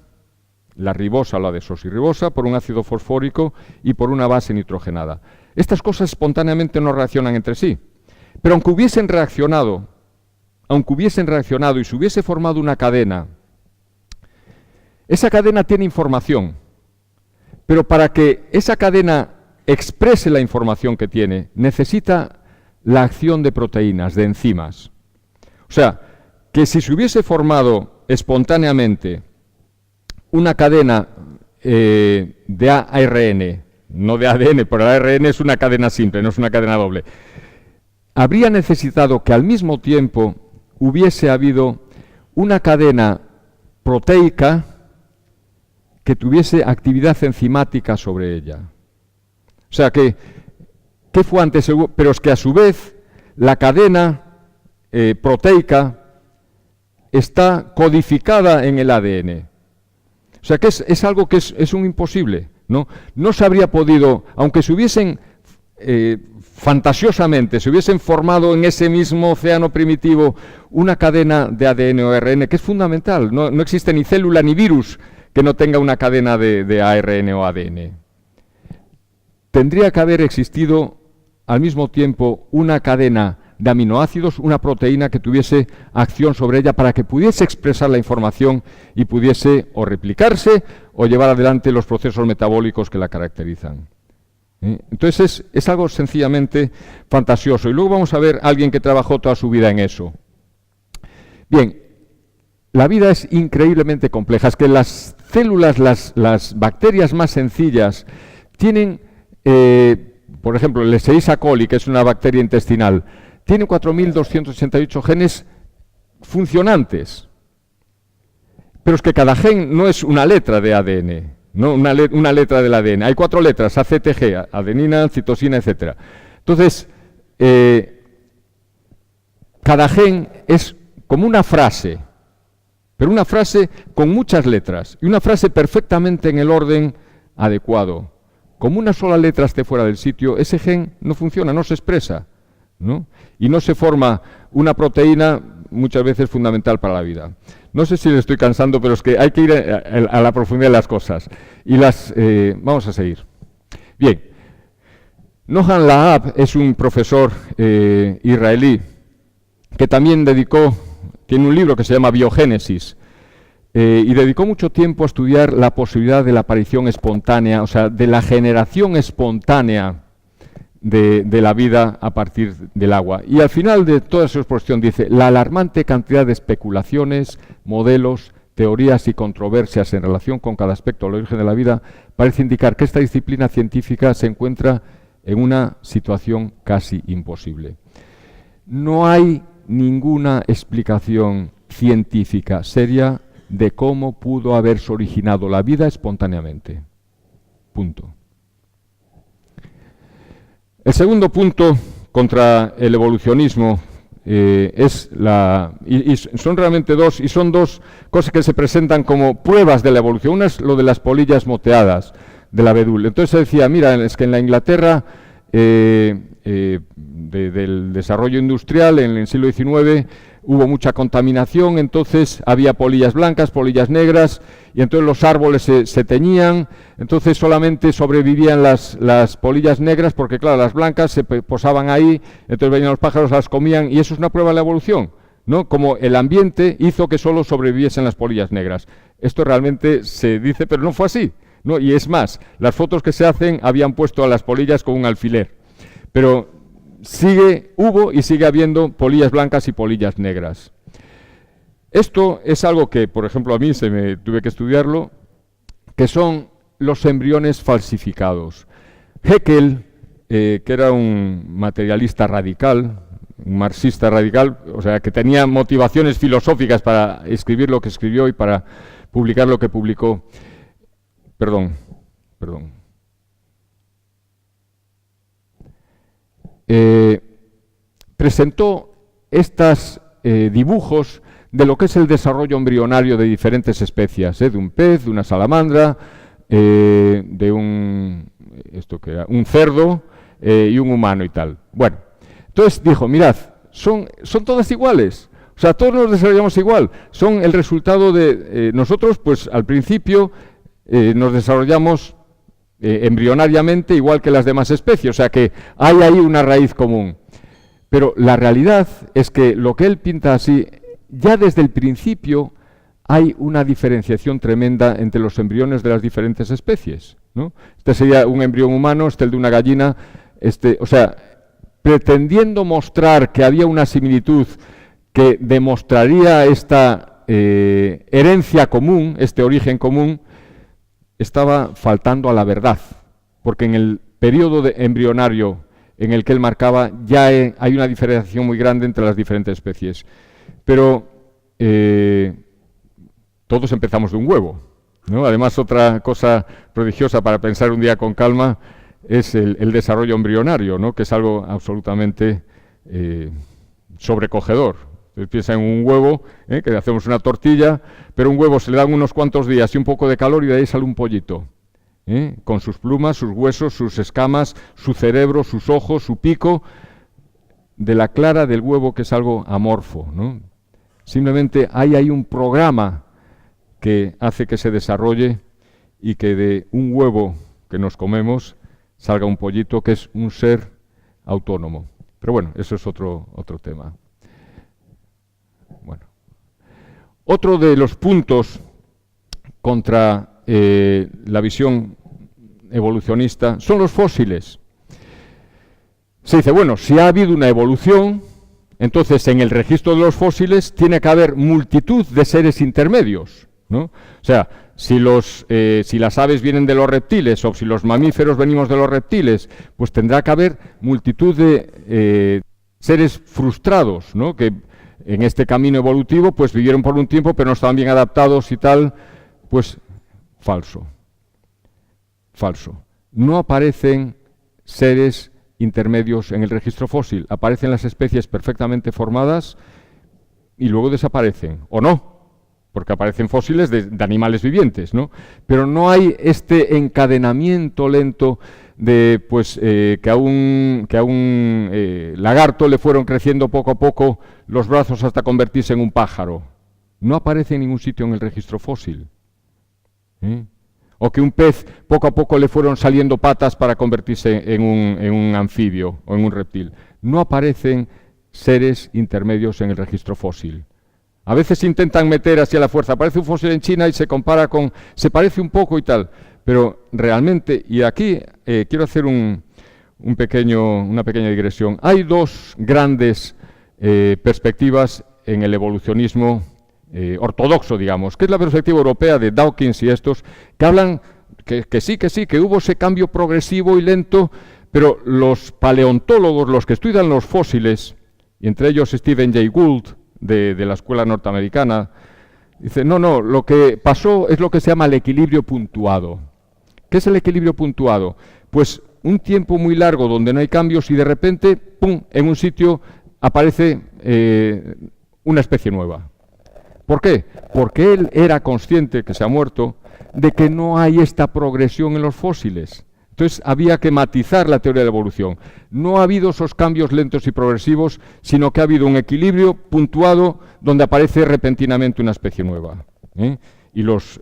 la ribosa o la desoxirribosa, por un ácido fosfórico y por una base nitrogenada. Estas cosas espontáneamente no reaccionan entre sí, pero aunque hubiesen reaccionado y se hubiese formado una cadena, esa cadena tiene información, pero para que esa cadena exprese la información que tiene, necesita la acción de proteínas, de enzimas. O sea, que si se hubiese formado espontáneamente una cadena de ARN, no de ADN, pero el ARN es una cadena simple, no es una cadena doble, habría necesitado que al mismo tiempo hubiese habido una cadena proteica que tuviese actividad enzimática sobre ella. O sea que, ¿qué fue antes? Pero es que a su vez la cadena proteica está codificada en el ADN. O sea que es algo que es un imposible, ¿no? No se habría podido, aunque se hubiesen fantasiosamente, se hubiesen formado en ese mismo océano primitivo una cadena de ADN o ARN, que es fundamental. No existe ni célula ni virus que no tenga una cadena de ARN o ADN. Tendría que haber existido al mismo tiempo una cadena de aminoácidos, una proteína que tuviese acción sobre ella para que pudiese expresar la información y pudiese o replicarse o llevar adelante los procesos metabólicos que la caracterizan. Entonces es algo sencillamente fantasioso. Y luego vamos a ver a alguien que trabajó toda su vida en eso. Bien, la vida es increíblemente compleja. Es que las células, las bacterias más sencillas, tienen, por ejemplo, el Escherichia coli, que es una bacteria intestinal, tiene 4.288 genes funcionantes. Pero es que cada gen no es una letra de ADN, no una letra del ADN. Hay 4 letras, ACTG, adenina, citosina, etc. Entonces, cada gen es como una frase, pero una frase con muchas letras, y una frase perfectamente en el orden adecuado. Como una sola letra esté fuera del sitio, ese gen no funciona, no se expresa, ¿no? Y no se forma una proteína muchas veces fundamental para la vida. No sé si le estoy cansando, pero es que hay que ir a la profundidad de las cosas. Y vamos a seguir. Bien, Noam Lahab es un profesor israelí que también tiene un libro que se llama Biogénesis, y dedicó mucho tiempo a estudiar la posibilidad de la aparición espontánea, o sea, de la generación espontánea de la vida a partir del agua. Y al final de toda su exposición dice: la alarmante cantidad de especulaciones, modelos, teorías y controversias en relación con cada aspecto del origen de la vida parece indicar que esta disciplina científica se encuentra en una situación casi imposible. No hay ninguna explicación científica seria de cómo pudo haberse originado la vida espontáneamente. Punto. El segundo punto contra el evolucionismo y son realmente dos, y son dos cosas que se presentan como pruebas de la evolución. Una es lo de las polillas moteadas del abedul. Entonces se decía, mira, es que en la Inglaterra del desarrollo industrial, en el siglo XIX, hubo mucha contaminación, entonces había polillas blancas, polillas negras, y entonces los árboles se teñían, entonces solamente sobrevivían las polillas negras, porque claro, las blancas se posaban ahí, entonces venían los pájaros, las comían, y eso es una prueba de la evolución, ¿no? Como el ambiente hizo que solo sobreviviesen las polillas negras. Esto realmente se dice, pero no fue así, ¿no? Y es más, las fotos que se hacen habían puesto a las polillas con un alfiler, pero hubo y sigue habiendo polillas blancas y polillas negras. Esto es algo que, por ejemplo, a mí tuve que estudiarlo, que son los embriones falsificados. Haeckel, que era un materialista radical, un marxista radical, o sea, que tenía motivaciones filosóficas para escribir lo que escribió y para publicar lo que publicó. Perdón. Presentó estos dibujos de lo que es el desarrollo embrionario de diferentes especies, de un pez, de una salamandra, de un cerdo y un humano y tal. Bueno, entonces dijo, mirad, son todas iguales, o sea, todos nos desarrollamos igual, son el resultado de nosotros, pues al principio nos desarrollamos embrionariamente igual que las demás especies, o sea que hay ahí una raíz común. Pero la realidad es que lo que él pinta así, ya desde el principio hay una diferenciación tremenda entre los embriones de las diferentes especies, ¿no? Este sería un embrión humano, este el de una gallina, o sea, pretendiendo mostrar que había una similitud que demostraría esta herencia común, este origen común, estaba faltando a la verdad, porque en el periodo embrionario en el que él marcaba ya hay una diferenciación muy grande entre las diferentes especies. Pero todos empezamos de un huevo, ¿no? Además, otra cosa prodigiosa para pensar un día con calma es el desarrollo embrionario, ¿no? Que es algo absolutamente sobrecogedor. Ustedes piensan en un huevo, que hacemos una tortilla, pero un huevo se le dan unos cuantos días y un poco de calor y de ahí sale un pollito, con sus plumas, sus huesos, sus escamas, su cerebro, sus ojos, su pico, de la clara del huevo, que es algo amorfo, ¿no? Simplemente hay ahí un programa que hace que se desarrolle y que de un huevo que nos comemos salga un pollito que es un ser autónomo. Pero bueno, eso es otro tema. Bueno. Otro de los puntos contra la visión evolucionista son los fósiles. Se dice, bueno, si ha habido una evolución, entonces en el registro de los fósiles tiene que haber multitud de seres intermedios, ¿no? O sea, si las aves vienen de los reptiles o si los mamíferos venimos de los reptiles, pues tendrá que haber multitud de seres frustrados, ¿no? Que en este camino evolutivo pues vivieron por un tiempo pero no estaban bien adaptados y tal. Pues falso. Falso. No aparecen seres intermedios en el registro fósil. Aparecen las especies perfectamente formadas y luego desaparecen, o no, porque aparecen fósiles de animales vivientes, ¿no? Pero no hay este encadenamiento lento de que a un lagarto le fueron creciendo poco a poco los brazos hasta convertirse en un pájaro. No aparece en ningún sitio en el registro fósil. O que un pez poco a poco le fueron saliendo patas para convertirse en un anfibio o en un reptil. No aparecen seres intermedios en el registro fósil. A veces intentan meter hacia la fuerza. Aparece un fósil en China y se compara con... Se parece un poco y tal. Pero realmente, y aquí quiero hacer una pequeña digresión. Hay dos grandes perspectivas en el evolucionismo ortodoxo, digamos, que es la perspectiva europea de Dawkins y estos, que hablan que sí, que hubo ese cambio progresivo y lento, pero los paleontólogos, los que estudian los fósiles, y entre ellos Stephen Jay Gould, de la escuela norteamericana, dice, no, lo que pasó es lo que se llama el equilibrio puntuado. ¿Qué es el equilibrio puntuado? Pues un tiempo muy largo donde no hay cambios y de repente, ¡pum!, en un sitio aparece una especie nueva. ¿Por qué? Porque él era consciente, que se ha muerto, de que no hay esta progresión en los fósiles. Entonces había que matizar la teoría de la evolución. No ha habido esos cambios lentos y progresivos, sino que ha habido un equilibrio puntuado donde aparece repentinamente una especie nueva. Y los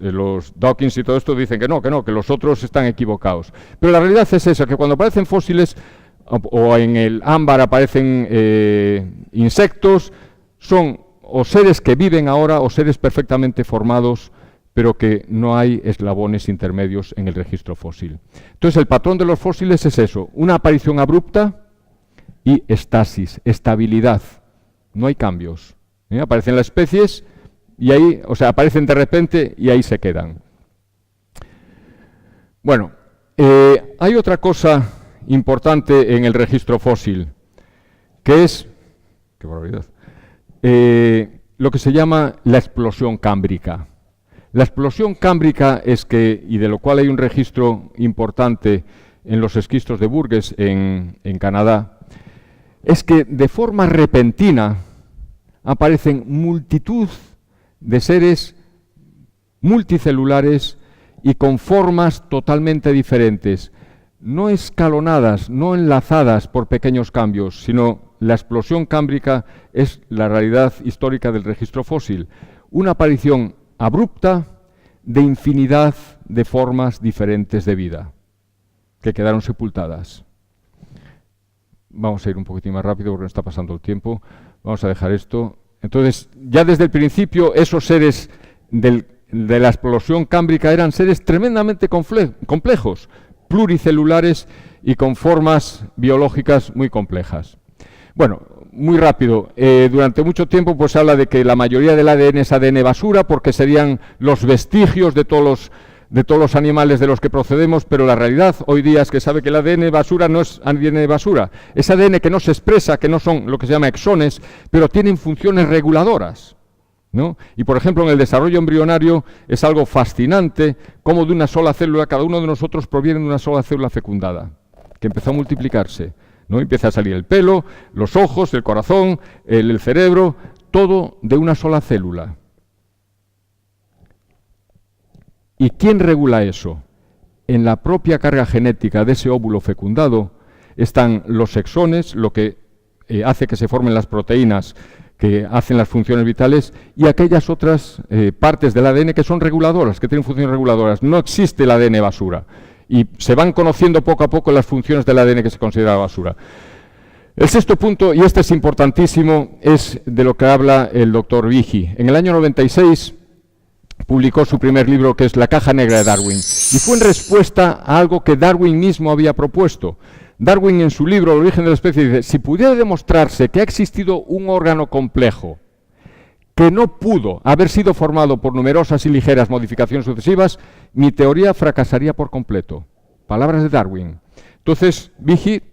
Dawkins y todo esto dicen que no, que los otros están equivocados. Pero la realidad es esa, que cuando aparecen fósiles o en el ámbar aparecen insectos, son o seres que viven ahora o seres perfectamente formados, pero que no hay eslabones intermedios en el registro fósil. Entonces, el patrón de los fósiles es eso, una aparición abrupta y estasis, estabilidad. No hay cambios. Aparecen las especies y ahí, o sea, aparecen de repente y ahí se quedan. Bueno, hay otra cosa importante en el registro fósil, que es, qué barbaridad, lo que se llama la explosión cámbrica. La explosión cámbrica es que, y de lo cual hay un registro importante en los esquistos de Burgess en Canadá, es que de forma repentina aparecen multitud de seres multicelulares y con formas totalmente diferentes, no escalonadas, no enlazadas por pequeños cambios, sino la explosión cámbrica es la realidad histórica del registro fósil. Una aparición abrupta de infinidad de formas diferentes de vida que quedaron sepultadas. Vamos a ir un poquitín más rápido porque nos está pasando el tiempo. Vamos a dejar esto. Entonces, ya desde el principio, esos seres de la explosión cámbrica eran seres tremendamente complejos, pluricelulares y con formas biológicas muy complejas. Bueno, muy rápido. Durante mucho tiempo pues se habla de que la mayoría del ADN es ADN basura porque serían los vestigios de todos los animales de los que procedemos, pero la realidad hoy día es que sabe que el ADN basura no es ADN basura. Es ADN que no se expresa, que no son lo que se llama exones, pero tienen funciones reguladoras. ¿no? Y, por ejemplo, en el desarrollo embrionario es algo fascinante cómo de una sola célula, cada uno de nosotros proviene de una sola célula fecundada, que empezó a multiplicarse, ¿no? Empieza a salir el pelo, los ojos, el corazón, el cerebro, todo de una sola célula. ¿Y quién regula eso? En la propia carga genética de ese óvulo fecundado están los exones, lo que hace que se formen las proteínas que hacen las funciones vitales, y aquellas otras partes del ADN que son reguladoras, que tienen funciones reguladoras. No existe el ADN basura. Y se van conociendo poco a poco las funciones del ADN que se considera basura. El sexto punto, y este es importantísimo, es de lo que habla el doctor Behe. En el año 96 publicó su primer libro, que es La caja negra de Darwin, y fue en respuesta a algo que Darwin mismo había propuesto. Darwin, en su libro El origen de la especie, dice: si pudiera demostrarse que ha existido un órgano complejo que no pudo haber sido formado por numerosas y ligeras modificaciones sucesivas, mi teoría fracasaría por completo. Palabras de Darwin. Entonces, Behe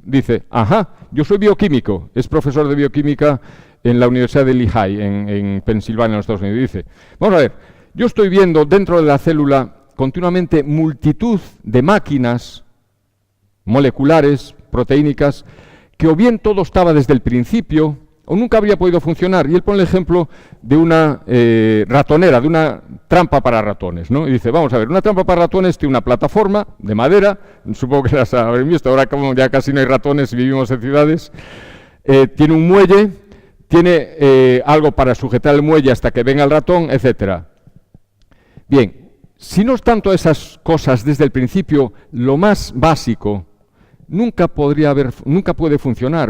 dice: ajá, yo soy bioquímico, es profesor de bioquímica en la Universidad de Lehigh, en Pensilvania, en los Estados Unidos. Dice: vamos a ver, yo estoy viendo dentro de la célula continuamente multitud de máquinas moleculares, proteínicas, que o bien todo estaba desde el principio o nunca habría podido funcionar. Y él pone el ejemplo de una ratonera, de una trampa para ratones, ¿no? Y dice: vamos a ver, una trampa para ratones tiene una plataforma de madera, supongo que las habréis visto, ahora como ya casi no hay ratones y vivimos en ciudades, tiene un muelle, tiene algo para sujetar el muelle hasta que venga el ratón, etcétera. Bien, si no están todas esas cosas desde el principio, lo más básico nunca puede funcionar.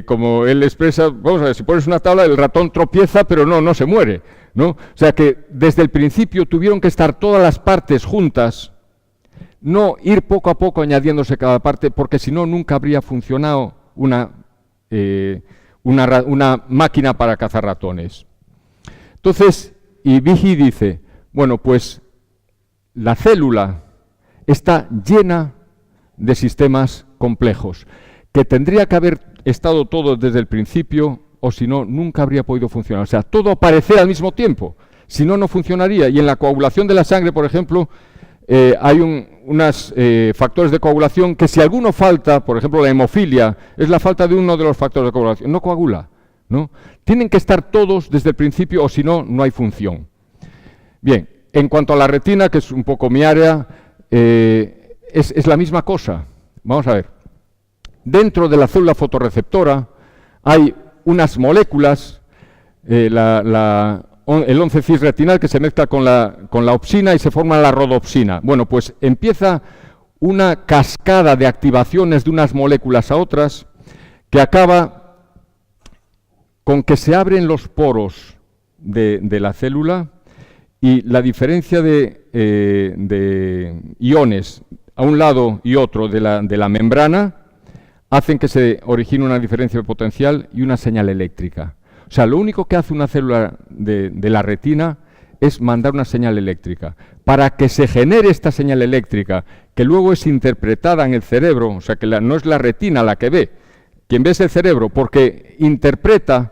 Como él expresa, vamos a ver, si pones una tabla, el ratón tropieza, pero no se muere, ¿no? O sea que desde el principio tuvieron que estar todas las partes juntas, no ir poco a poco añadiéndose cada parte, porque si no, nunca habría funcionado una máquina para cazar ratones. Entonces, y Behe dice: bueno, pues la célula está llena de sistemas complejos, que tendría que haber estado todo desde el principio, o si no, nunca habría podido funcionar. O sea, todo aparece al mismo tiempo, si no, no funcionaría. Y en la coagulación de la sangre, por ejemplo, hay unos factores de coagulación que, si alguno falta, por ejemplo la hemofilia, es la falta de uno de los factores de coagulación, no coagula, ¿no? Tienen que estar todos desde el principio, o si no, no hay función. Bien, en cuanto a la retina, que es un poco mi área, es la misma cosa. Vamos a ver. Dentro de la célula fotorreceptora hay unas moléculas, el 11-cis retinal, que se mezcla con la opsina y se forma la rodopsina. Bueno, pues empieza una cascada de activaciones de unas moléculas a otras que acaba con que se abren los poros de la célula, y la diferencia de iones a un lado y otro de la membrana hacen que se origine una diferencia de potencial y una señal eléctrica. O sea, lo único que hace una célula de la retina es mandar una señal eléctrica. Para que se genere esta señal eléctrica, que luego es interpretada en el cerebro, o sea, que no es la retina la que ve, quien ve es el cerebro, porque interpreta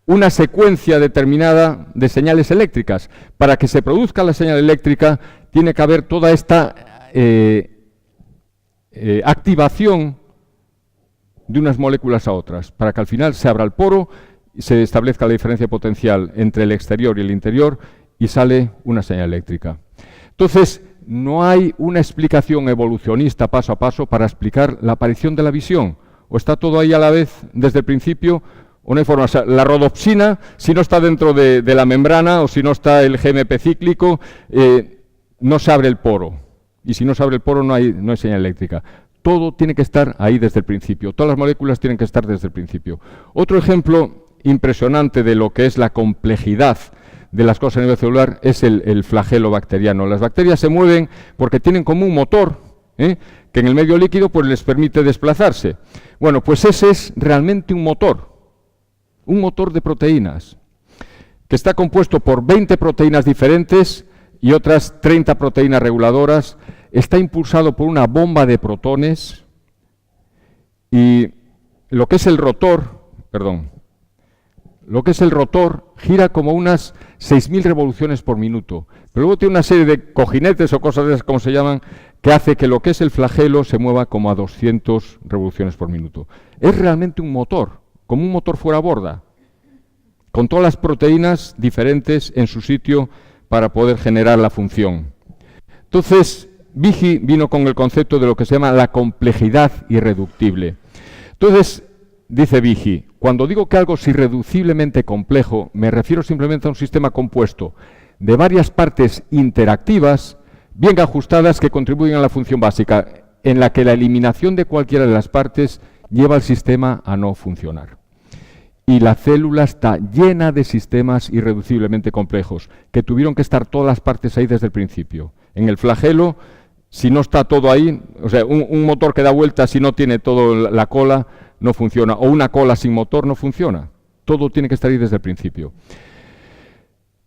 una secuencia determinada de señales eléctricas. Para que se produzca la señal eléctrica, tiene que haber toda esta activación de unas moléculas a otras, para que al final se abra el poro, se establezca la diferencia potencial entre el exterior y el interior y sale una señal eléctrica. Entonces, no hay una explicación evolucionista paso a paso para explicar la aparición de la visión. O está todo ahí a la vez desde el principio, o no hay forma. O sea, la rodopsina, si no está dentro de la membrana, o si no está el GMP cíclico, no se abre el poro. Y si no se abre el poro, no hay señal eléctrica. Todo tiene que estar ahí desde el principio. Todas las moléculas tienen que estar desde el principio. Otro ejemplo impresionante de lo que es la complejidad de las cosas a nivel celular es el flagelo bacteriano. Las bacterias se mueven porque tienen como un motor, que en el medio líquido pues les permite desplazarse. Bueno, pues ese es realmente un motor de proteínas, que está compuesto por 20 proteínas diferentes y otras 30 proteínas reguladoras. Está impulsado por una bomba de protones, y lo que es el rotor, lo que es el rotor, gira como unas 6.000 revoluciones por minuto. Pero luego tiene una serie de cojinetes o cosas de esas, como se llaman, que hace que lo que es el flagelo se mueva como a 200 revoluciones por minuto. Es realmente un motor, como un motor fuera borda, con todas las proteínas diferentes en su sitio para poder generar la función. Entonces, Behe vino con el concepto de lo que se llama la complejidad irreductible. Entonces, dice Behe, cuando digo que algo es irreduciblemente complejo, me refiero simplemente a un sistema compuesto de varias partes interactivas, bien ajustadas, que contribuyen a la función básica, en la que la eliminación de cualquiera de las partes lleva al sistema a no funcionar. Y la célula está llena de sistemas irreduciblemente complejos, que tuvieron que estar todas las partes ahí desde el principio. En el flagelo, si no está todo ahí, o sea, un motor que da vueltas si no tiene toda la cola, no funciona. O una cola sin motor no funciona. Todo tiene que estar ahí desde el principio.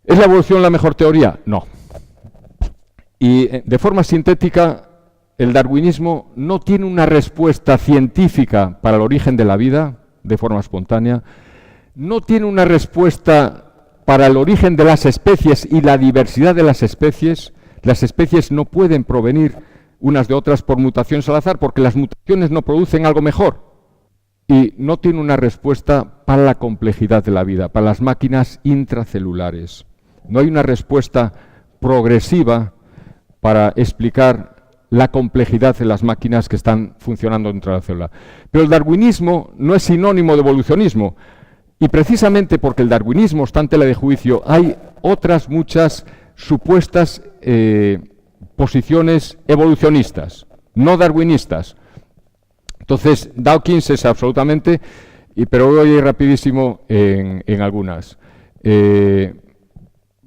¿Es la evolución la mejor teoría? No. Y de forma sintética, el darwinismo no tiene una respuesta científica para el origen de la vida, de forma espontánea, no tiene una respuesta para el origen de las especies y la diversidad de las especies. Las especies no pueden provenir unas de otras por mutaciones al azar, porque las mutaciones no producen algo mejor. Y no tiene una respuesta para la complejidad de la vida, para las máquinas intracelulares. No hay una respuesta progresiva para explicar la complejidad de las máquinas que están funcionando dentro de la célula. Pero el darwinismo no es sinónimo de evolucionismo. Y precisamente porque el darwinismo está en tela de juicio, hay otras muchas supuestas posiciones evolucionistas, no darwinistas. Entonces, Dawkins es absolutamente, pero voy a ir rapidísimo en algunas.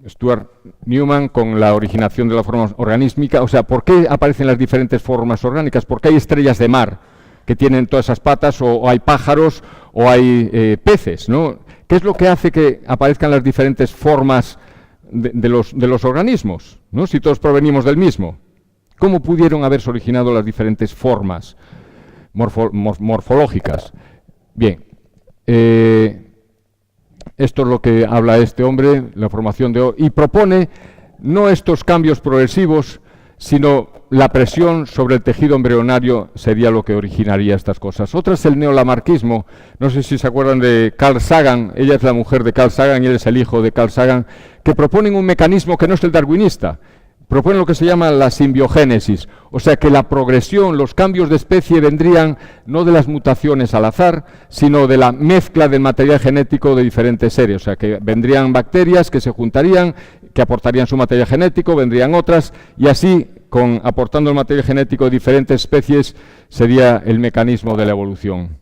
Stuart Newman con la originación de la forma organísmica, o sea, ¿por qué aparecen las diferentes formas orgánicas? ¿Por qué hay estrellas de mar que tienen todas esas patas, o hay pájaros, o hay peces, ¿no? ¿Qué es lo que hace que aparezcan las diferentes formas de los organismos, ¿no? Si todos provenimos del mismo? ¿Cómo pudieron haberse originado las diferentes formas morfológicas? Bien, esto es lo que habla este hombre, la formación de... y propone no estos cambios progresivos, sino la presión sobre el tejido embrionario sería lo que originaría estas cosas. Otra es el neolamarquismo. No sé si se acuerdan de Carl Sagan. Ella es la mujer de Carl Sagan y él es el hijo de Carl Sagan, que proponen un mecanismo que no es el darwinista. Proponen lo que se llama la simbiogénesis, o sea que la progresión, los cambios de especie vendrían no de las mutaciones al azar, sino de la mezcla del material genético de diferentes seres, o sea que vendrían bacterias que se juntarían, que aportarían su material genético, vendrían otras, y así, aportando el material genético de diferentes especies, sería el mecanismo de la evolución.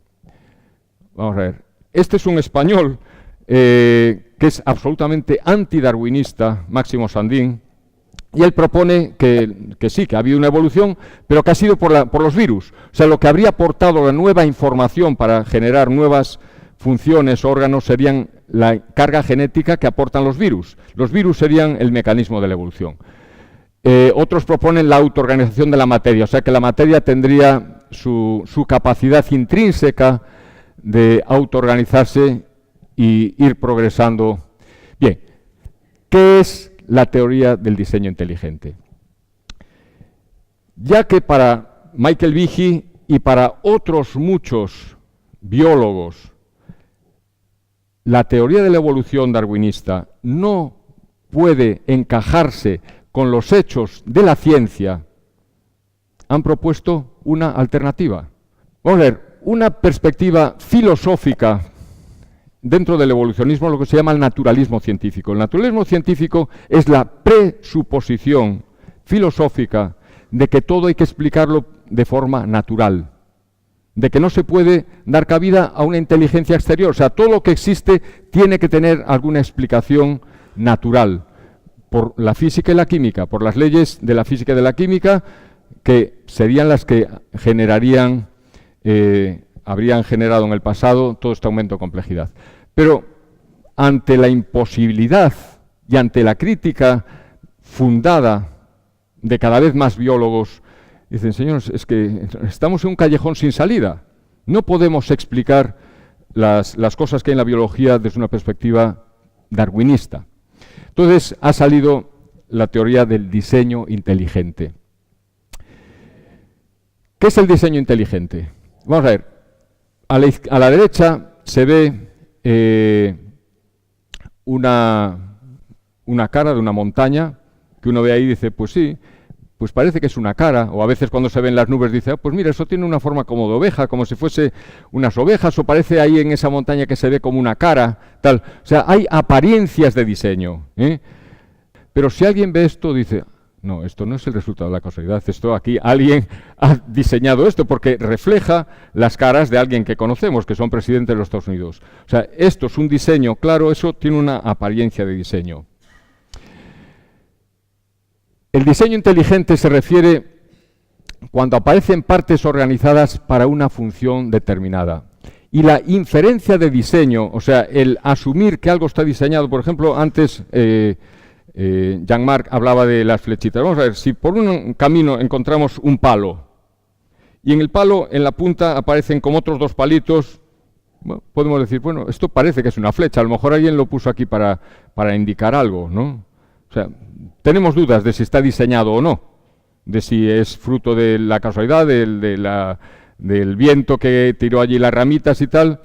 Vamos a ver, este es un español que es absolutamente antidarwinista, Máximo Sandín, y él propone que sí, que ha habido una evolución, pero que ha sido por los virus. O sea, lo que habría aportado la nueva información para generar nuevas funciones, órganos, serían la carga genética que aportan los virus. Los virus serían el mecanismo de la evolución. Otros proponen la autoorganización de la materia, o sea, que la materia tendría su capacidad intrínseca de autoorganizarse y ir progresando. Bien, ¿qué es la teoría del diseño inteligente? Ya que para Michael Behe y para otros muchos biólogos la teoría de la evolución darwinista no puede encajarse con los hechos de la ciencia, han propuesto una alternativa. Vamos a ver, una perspectiva filosófica dentro del evolucionismo, lo que se llama el naturalismo científico. El naturalismo científico es la presuposición filosófica de que todo hay que explicarlo de forma natural, de que no se puede dar cabida a una inteligencia exterior. O sea, todo lo que existe tiene que tener alguna explicación natural, por la física y la química, por las leyes de la física y de la química, que serían las que generarían... habrían generado en el pasado todo este aumento de complejidad. Pero ante la imposibilidad y ante la crítica fundada de cada vez más biólogos, dicen, señores, es que estamos en un callejón sin salida. No podemos explicar las cosas que hay en la biología desde una perspectiva darwinista. Entonces ha salido la teoría del diseño inteligente. ¿Qué es el diseño inteligente? Vamos a ver, a la derecha se ve una cara de una montaña, que uno ve ahí y dice, pues sí, pues parece que es una cara, o a veces cuando se ven las nubes dice, pues mira, eso tiene una forma como de oveja, como si fuese unas ovejas, o parece ahí en esa montaña que se ve como una cara, tal. O sea, hay apariencias de diseño, ¿eh? Pero si alguien ve esto, dice, no, esto no es el resultado de la casualidad, esto aquí alguien ha diseñado esto porque refleja las caras de alguien que conocemos, que son presidentes de los Estados Unidos. O sea, esto es un diseño, claro, eso tiene una apariencia de diseño. El diseño inteligente se refiere cuando aparecen partes organizadas para una función determinada. Y la inferencia de diseño, o sea, el asumir que algo está diseñado, por ejemplo, antes Jean-Marc hablaba de las flechitas. Vamos a ver, si por un camino encontramos un palo, y en el palo, en la punta, aparecen como otros dos palitos, bueno, podemos decir, bueno, esto parece que es una flecha, a lo mejor alguien lo puso aquí para indicar algo, ¿no? O sea, tenemos dudas de si está diseñado o no, de si es fruto de la casualidad, del viento que tiró allí las ramitas y tal,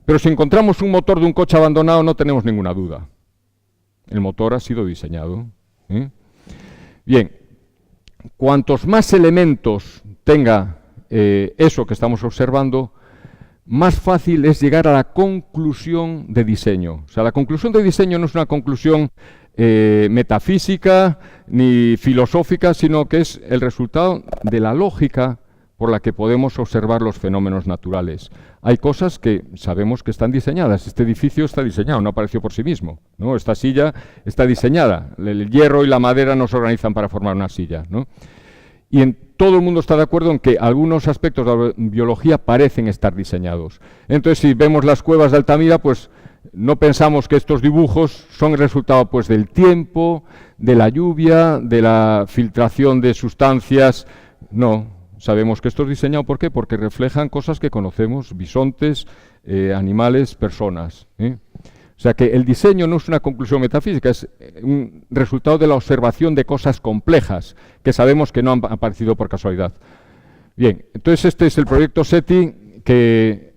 pero si encontramos un motor de un coche abandonado no tenemos ninguna duda. El motor ha sido diseñado, ¿eh? Bien, cuantos más elementos tenga eso que estamos observando, más fácil es llegar a la conclusión de diseño. O sea, la conclusión de diseño no es una conclusión metafísica ni filosófica, sino que es el resultado de la lógica por la que podemos observar los fenómenos naturales. Hay cosas que sabemos que están diseñadas. Este edificio está diseñado, no apareció por sí mismo, ¿no? Esta silla está diseñada. El hierro y la madera no se organizan para formar una silla, ¿no? Y todo el mundo está de acuerdo en que algunos aspectos de la biología parecen estar diseñados. Entonces, si vemos las cuevas de Altamira, pues no pensamos que estos dibujos son el resultado pues del tiempo, de la lluvia, de la filtración de sustancias. No, sabemos que esto es diseñado. ¿Por qué? Porque reflejan cosas que conocemos, bisontes, animales, personas, ¿eh? O sea que el diseño no es una conclusión metafísica, es un resultado de la observación de cosas complejas que sabemos que no han aparecido por casualidad. Bien, entonces este es el proyecto SETI, que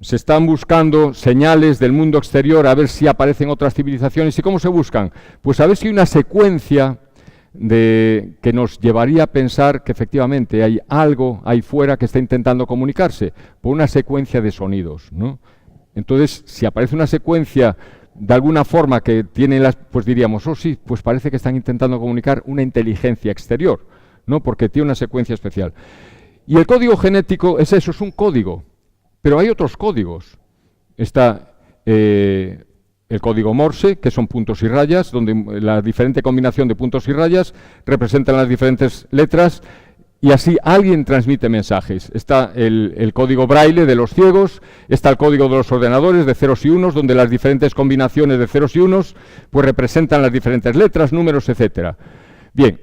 se están buscando señales del mundo exterior a ver si aparecen otras civilizaciones. ¿Y cómo se buscan? Pues a ver si hay una secuencia que nos llevaría a pensar que efectivamente hay algo ahí fuera que está intentando comunicarse, por una secuencia de sonidos, ¿no? Entonces, si aparece una secuencia de alguna forma que tiene pues diríamos, oh sí, pues parece que están intentando comunicar una inteligencia exterior, ¿no? Porque tiene una secuencia especial. Y el código genético es eso, es un código. Pero hay otros códigos. Está el código Morse, que son puntos y rayas, donde la diferente combinación de puntos y rayas representan las diferentes letras, y así alguien transmite mensajes. Está el código Braille de los ciegos, está el código de los ordenadores de ceros y unos, donde las diferentes combinaciones de ceros y unos pues representan las diferentes letras, números, etc. Bien,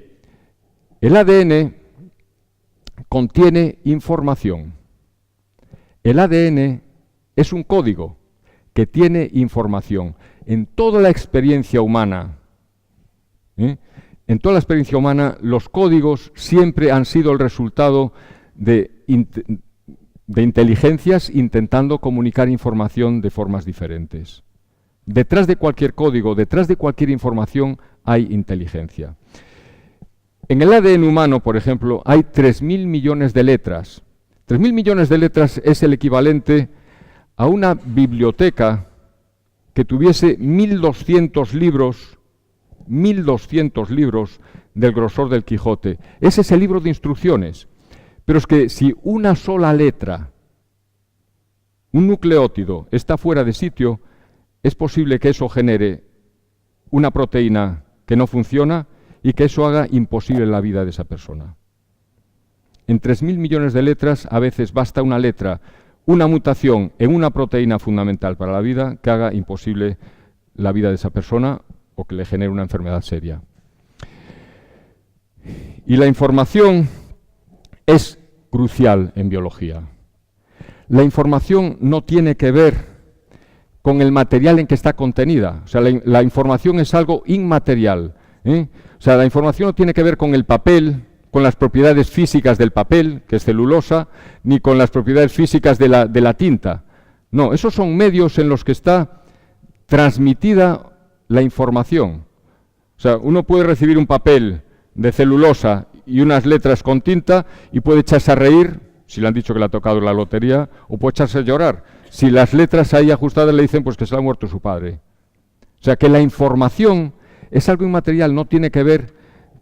el ADN contiene información. El ADN es un código que tiene información. En toda la experiencia humana, en toda la experiencia humana, los códigos siempre han sido el resultado de inteligencias intentando comunicar información de formas diferentes. Detrás de cualquier código, detrás de cualquier información, hay inteligencia. En el ADN humano, por ejemplo, hay 3.000 millones de letras. 3.000 millones de letras es el equivalente a una biblioteca que tuviese 1.200 libros, 1.200 libros del grosor del Quijote. Ese es el libro de instrucciones. Pero es que si una sola letra, un nucleótido, está fuera de sitio, es posible que eso genere una proteína que no funciona y que eso haga imposible la vida de esa persona. En 3.000 millones de letras, a veces basta una letra, una mutación en una proteína fundamental para la vida que haga imposible la vida de esa persona o que le genere una enfermedad seria. Y la información es crucial en biología. la información no tiene que ver con el material en que está contenida. O sea, la información es algo inmaterial, ¿eh? O sea, la información no tiene que ver con el papel, con las propiedades físicas del papel, que es celulosa, ni con las propiedades físicas de la tinta. No, esos son medios en los que está transmitida la información. O sea, uno puede recibir un papel de celulosa y unas letras con tinta y puede echarse a reír, si le han dicho que le ha tocado la lotería, o puede echarse a llorar. Si las letras ahí ajustadas le dicen pues que se le ha muerto su padre. O sea, que la información es algo inmaterial, no tiene que ver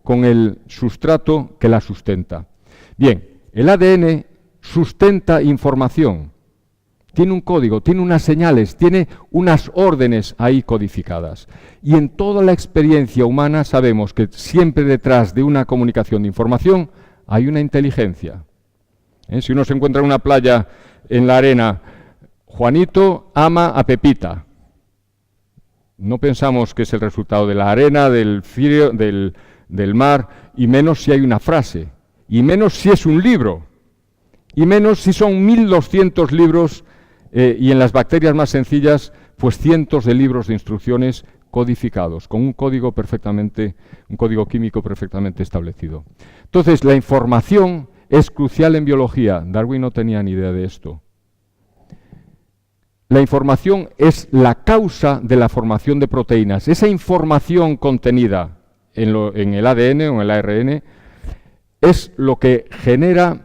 con el sustrato que la sustenta. Bien, el ADN sustenta información. Tiene un código, tiene unas señales, tiene unas órdenes ahí codificadas. Y en toda la experiencia humana sabemos que siempre detrás de una comunicación de información hay una inteligencia. Si uno se encuentra en una playa, en la arena, Juanito ama a Pepita. No pensamos que es el resultado de la arena, del frío, del mar, y menos si hay una frase, y menos si es un libro, y menos si son 1200 libros. Y en las bacterias más sencillas, pues cientos de libros de instrucciones codificados, con un código químico perfectamente establecido. Entonces, la información es crucial en biología. Darwin no tenía ni idea de esto. La información es la causa de la formación de proteínas. Esa información contenida en el ADN o en el ARN es lo que genera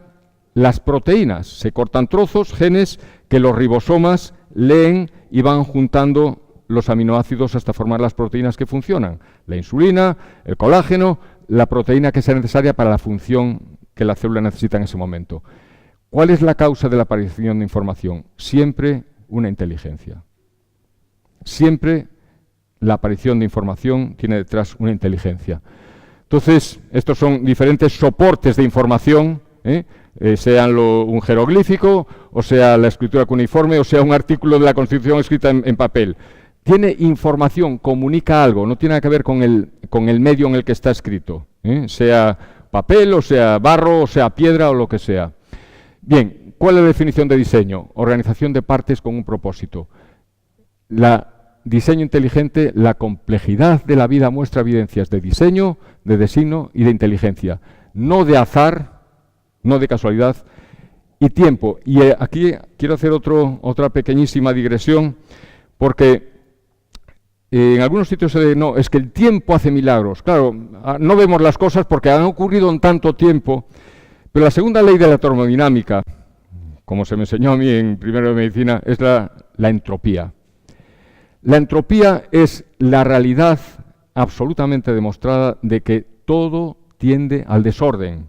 las proteínas. Se cortan trozos, genes, que los ribosomas leen y van juntando los aminoácidos hasta formar las proteínas que funcionan. La insulina, el colágeno, la proteína que sea necesaria para la función que la célula necesita en ese momento. ¿Cuál es la causa de la aparición de información? Siempre una inteligencia. Siempre la aparición de información tiene detrás una inteligencia. Entonces, estos son diferentes soportes de información, sean un jeroglífico, o sea la escritura cuneiforme, o sea un artículo de la Constitución escrita en papel. Tiene información, comunica algo, no tiene nada que ver con el medio en el que está escrito, sea papel, o sea barro, o sea piedra, o lo que sea. Bien, ¿cuál es la definición de diseño? Organización de partes con un propósito. Diseño inteligente, la complejidad de la vida muestra evidencias de diseño, de designio y de inteligencia, no de azar, no de casualidad, y tiempo. Y aquí quiero hacer otra pequeñísima digresión, porque en algunos sitios se dice, no, es que el tiempo hace milagros. Claro, no vemos las cosas porque han ocurrido en tanto tiempo, pero la segunda ley de la termodinámica, como se me enseñó a mí en primero de medicina, es la entropía. La entropía es la realidad absolutamente demostrada de que todo tiende al desorden.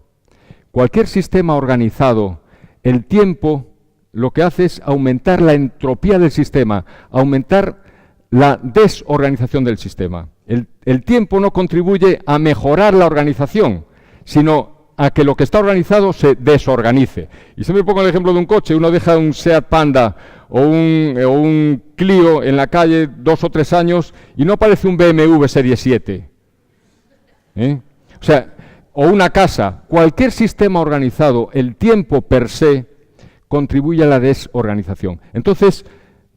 Cualquier sistema organizado, el tiempo lo que hace es aumentar la entropía del sistema, aumentar la desorganización del sistema. El tiempo no contribuye a mejorar la organización, sino a que lo que está organizado se desorganice. Y siempre pongo el ejemplo de un coche. Uno deja un Seat Panda o un Clio en la calle 2 o 3 años y no aparece un BMW Serie 7. O sea, o una casa, cualquier sistema organizado, el tiempo per se contribuye a la desorganización. Entonces,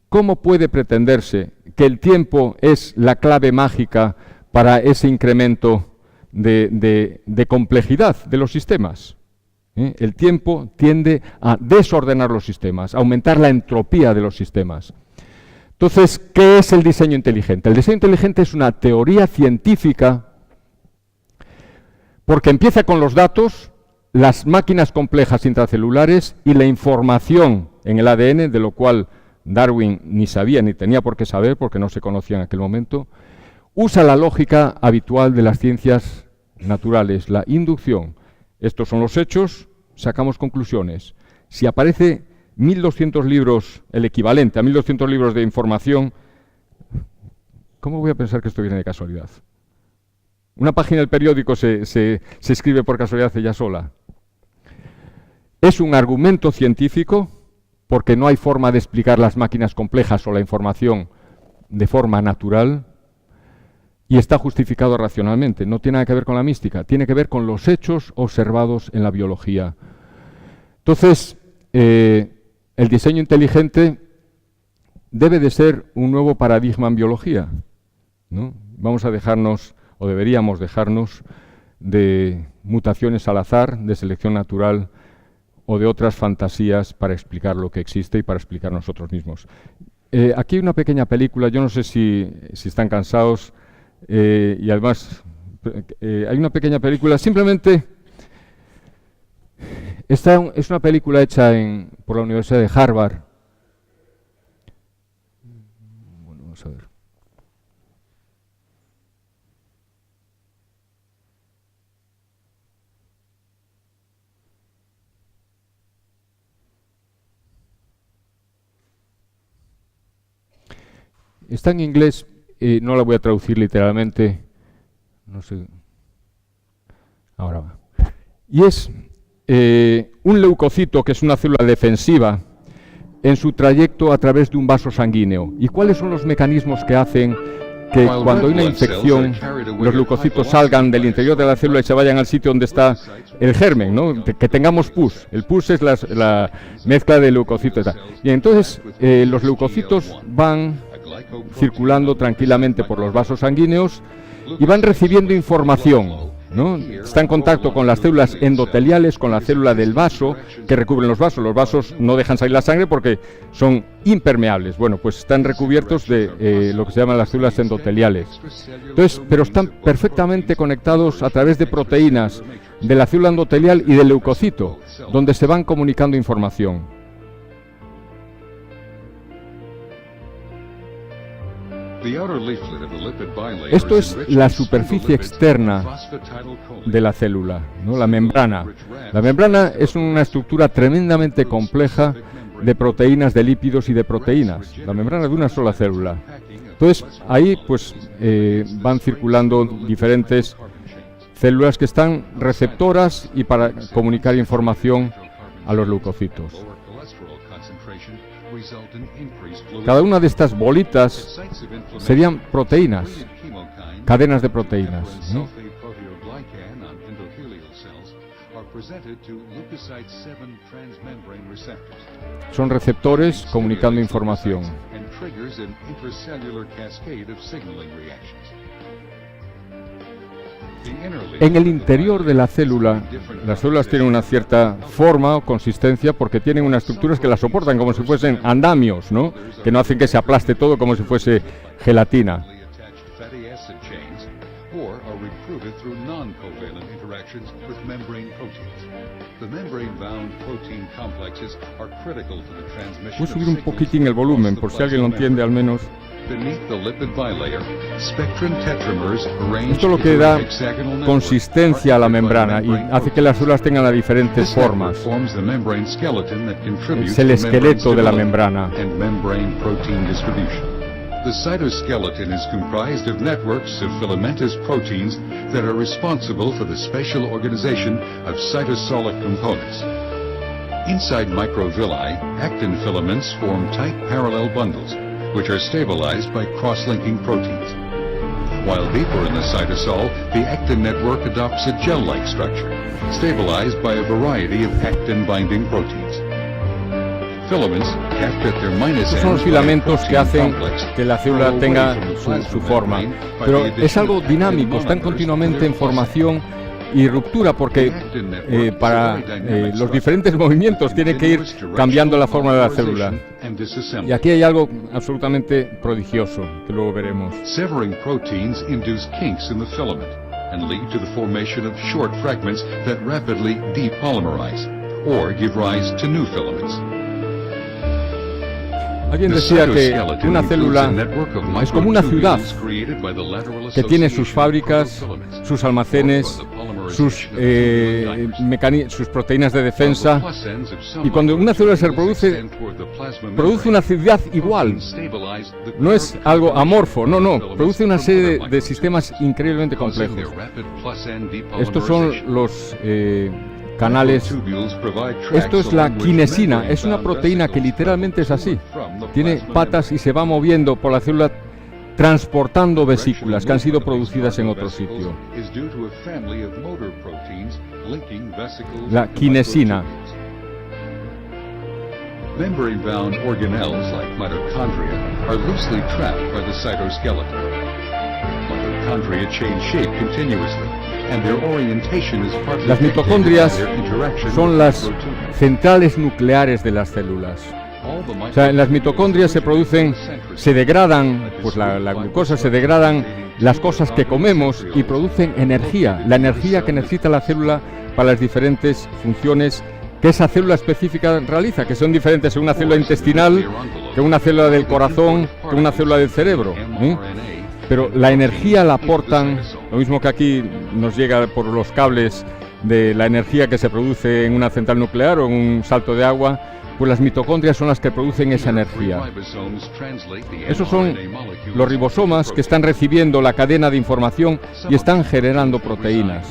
¿cómo puede pretenderse que el tiempo es la clave mágica para ese incremento de complejidad de los sistemas? El tiempo tiende a desordenar los sistemas, a aumentar la entropía de los sistemas. Entonces, ¿qué es el diseño inteligente? El diseño inteligente es una teoría científica porque empieza con los datos, las máquinas complejas intracelulares y la información en el ADN, de lo cual Darwin ni sabía ni tenía por qué saber porque no se conocía en aquel momento. Usa la lógica habitual de las ciencias naturales, la inducción. Estos son los hechos, sacamos conclusiones. Si aparece 1200 libros, el equivalente a 1200 libros de información, ¿cómo voy a pensar que esto viene de casualidad? Una página del periódico se escribe por casualidad ella sola. Es un argumento científico porque no hay forma de explicar las máquinas complejas o la información de forma natural y está justificado racionalmente. No tiene nada que ver con la mística, tiene que ver con los hechos observados en la biología. Entonces, el diseño inteligente debe de ser un nuevo paradigma en biología, ¿no? Vamos a dejarnos, o deberíamos dejarnos, de mutaciones al azar, de selección natural o de otras fantasías para explicar lo que existe y para explicar nosotros mismos. Aquí hay una pequeña película, yo no sé si están cansados, y además hay una pequeña película, simplemente es una película hecha por la Universidad de Harvard. Bueno, vamos a ver. Está en inglés, no la voy a traducir literalmente, no sé, ahora va. Y es un leucocito, que es una célula defensiva, en su trayecto a través de un vaso sanguíneo. ¿Y cuáles son los mecanismos que hacen que cuando hay una infección, los leucocitos salgan del interior de la célula y se vayan al sitio donde está el germen, ¿no? Que tengamos pus. El pus es la mezcla de leucocitos. Y entonces los leucocitos van circulando tranquilamente por los vasos sanguíneos y van recibiendo información, ¿no? Está en contacto con las células endoteliales, con la célula del vaso que recubren los vasos. Los vasos no dejan salir la sangre porque son impermeables. Bueno, pues están recubiertos de lo que se llaman las células endoteliales. Entonces, pero están perfectamente conectados a través de proteínas de la célula endotelial y del leucocito, donde se van comunicando información. Esto es la superficie externa de la célula, ¿no? La membrana. La membrana es una estructura tremendamente compleja de proteínas, de lípidos y de proteínas. La membrana de una sola célula. Entonces, ahí pues van circulando diferentes células que están receptoras y para comunicar información a los leucocitos. Cada una de estas bolitas serían proteínas, cadenas de proteínas, ¿no? Son receptores comunicando información. En el interior de la célula, las células tienen una cierta forma o consistencia porque tienen unas estructuras que las soportan como si fuesen andamios, ¿no? Que no hacen que se aplaste todo como si fuese gelatina. Voy a subir un poquitín el volumen por si alguien lo entiende al menos. Esto es lo que da consistencia a la membrana y hace que las células tengan las diferentes formas. Es el esqueleto de la membrana. The cytoskeleton is comprised of networks of filamentous proteins that are responsible for the special organization of cytosolic components. Inside microvilli, actin filaments form tight parallel bundles, which are stabilized by cross-linking proteins. While deeper in the cytosol, the actin network adopts a gel-like structure, stabilized by a variety of actin-binding proteins. Estos son los filamentos que hacen que la célula tenga su forma, pero es algo dinámico, están continuamente en formación y ruptura porque para los diferentes movimientos tiene que ir cambiando la forma de la célula. Y aquí hay algo absolutamente prodigioso que luego veremos. Severing proteins induce kinks in the filament and lead to the formation of short fragments that rapidly depolymerize or give rise to new filaments. Alguien decía que una célula es como una ciudad que tiene sus fábricas, sus almacenes, sus proteínas de defensa, y cuando una célula se reproduce, produce una ciudad igual. No es algo amorfo, no, produce una serie de sistemas increíblemente complejos. Estos son los canales. Esto es la quinesina, es una proteína que literalmente es así. Tiene patas y se va moviendo por la célula transportando vesículas que han sido producidas en otro sitio. La quinesina. Membrane-bound organelles like mitochondria are loosely trapped by the cytoskeleton. Mitochondria change shape continuously, and their orientation is partly Las mitocondrias dictated by their interaction son with las proteins. centrales nucleares de las células. O sea, en las mitocondrias se producen, se degradan, pues la glucosa, se degradan las cosas que comemos y producen energía, la energía que necesita la célula para las diferentes funciones que esa célula específica realiza, que son diferentes en una célula intestinal, que una célula del corazón, que una célula del cerebro. Pero la energía la aportan, lo mismo que aquí nos llega por los cables de la energía que se produce en una central nuclear o en un salto de agua, pues las mitocondrias son las que producen esa energía. Esos son los ribosomas que están recibiendo la cadena de información y están generando proteínas.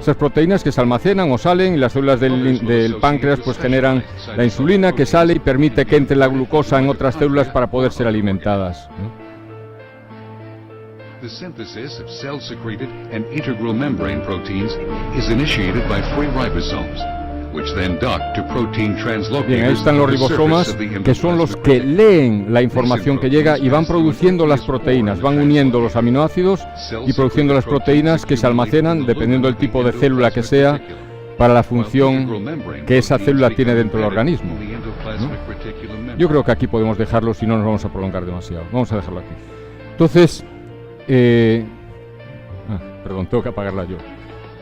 Esas proteínas que se almacenan o salen y las células del páncreas pues generan la insulina que sale y permite que entre la glucosa en otras células para poder ser alimentadas. The synthesis of cell-secreted and integral membrane proteins is initiated by free ribosomes, which then dock to protein translocators. Bien, ahí están los at the surface ribosomas, of the que son los endoplasmic que reticulum. leen la información que llega y van produciendo las proteínas, van uniendo los aminoácidos y produciendo las proteínas que se almacenan, dependiendo del tipo de célula que sea, para la función que esa célula tiene dentro del organismo. Yo creo que aquí podemos dejarlo, si no nos vamos a prolongar demasiado. Vamos a dejarlo aquí. Entonces, perdón, tengo que apagarla yo.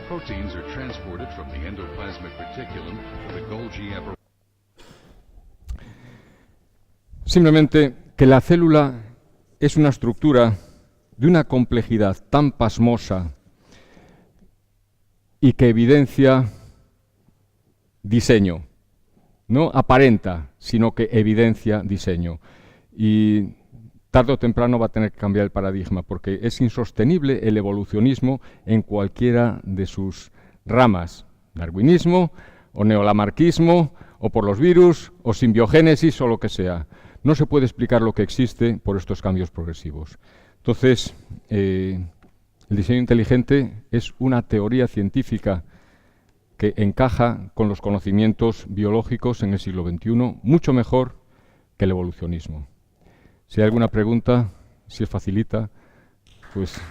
Proteins are transported from the endoplasmic reticulum to the Golgi apparatus. Simplemente que la célula es una estructura de una complejidad tan pasmosa y que evidencia diseño. No aparenta, sino que evidencia diseño. Y tarde o temprano va a tener que cambiar el paradigma, porque es insostenible el evolucionismo en cualquiera de sus ramas. Darwinismo, o neolamarquismo, o por los virus, o simbiogénesis, o lo que sea. No se puede explicar lo que existe por estos cambios progresivos. Entonces, el diseño inteligente es una teoría científica que encaja con los conocimientos biológicos en el siglo XXI mucho mejor que el evolucionismo. Si hay alguna pregunta, si es facilita, pues...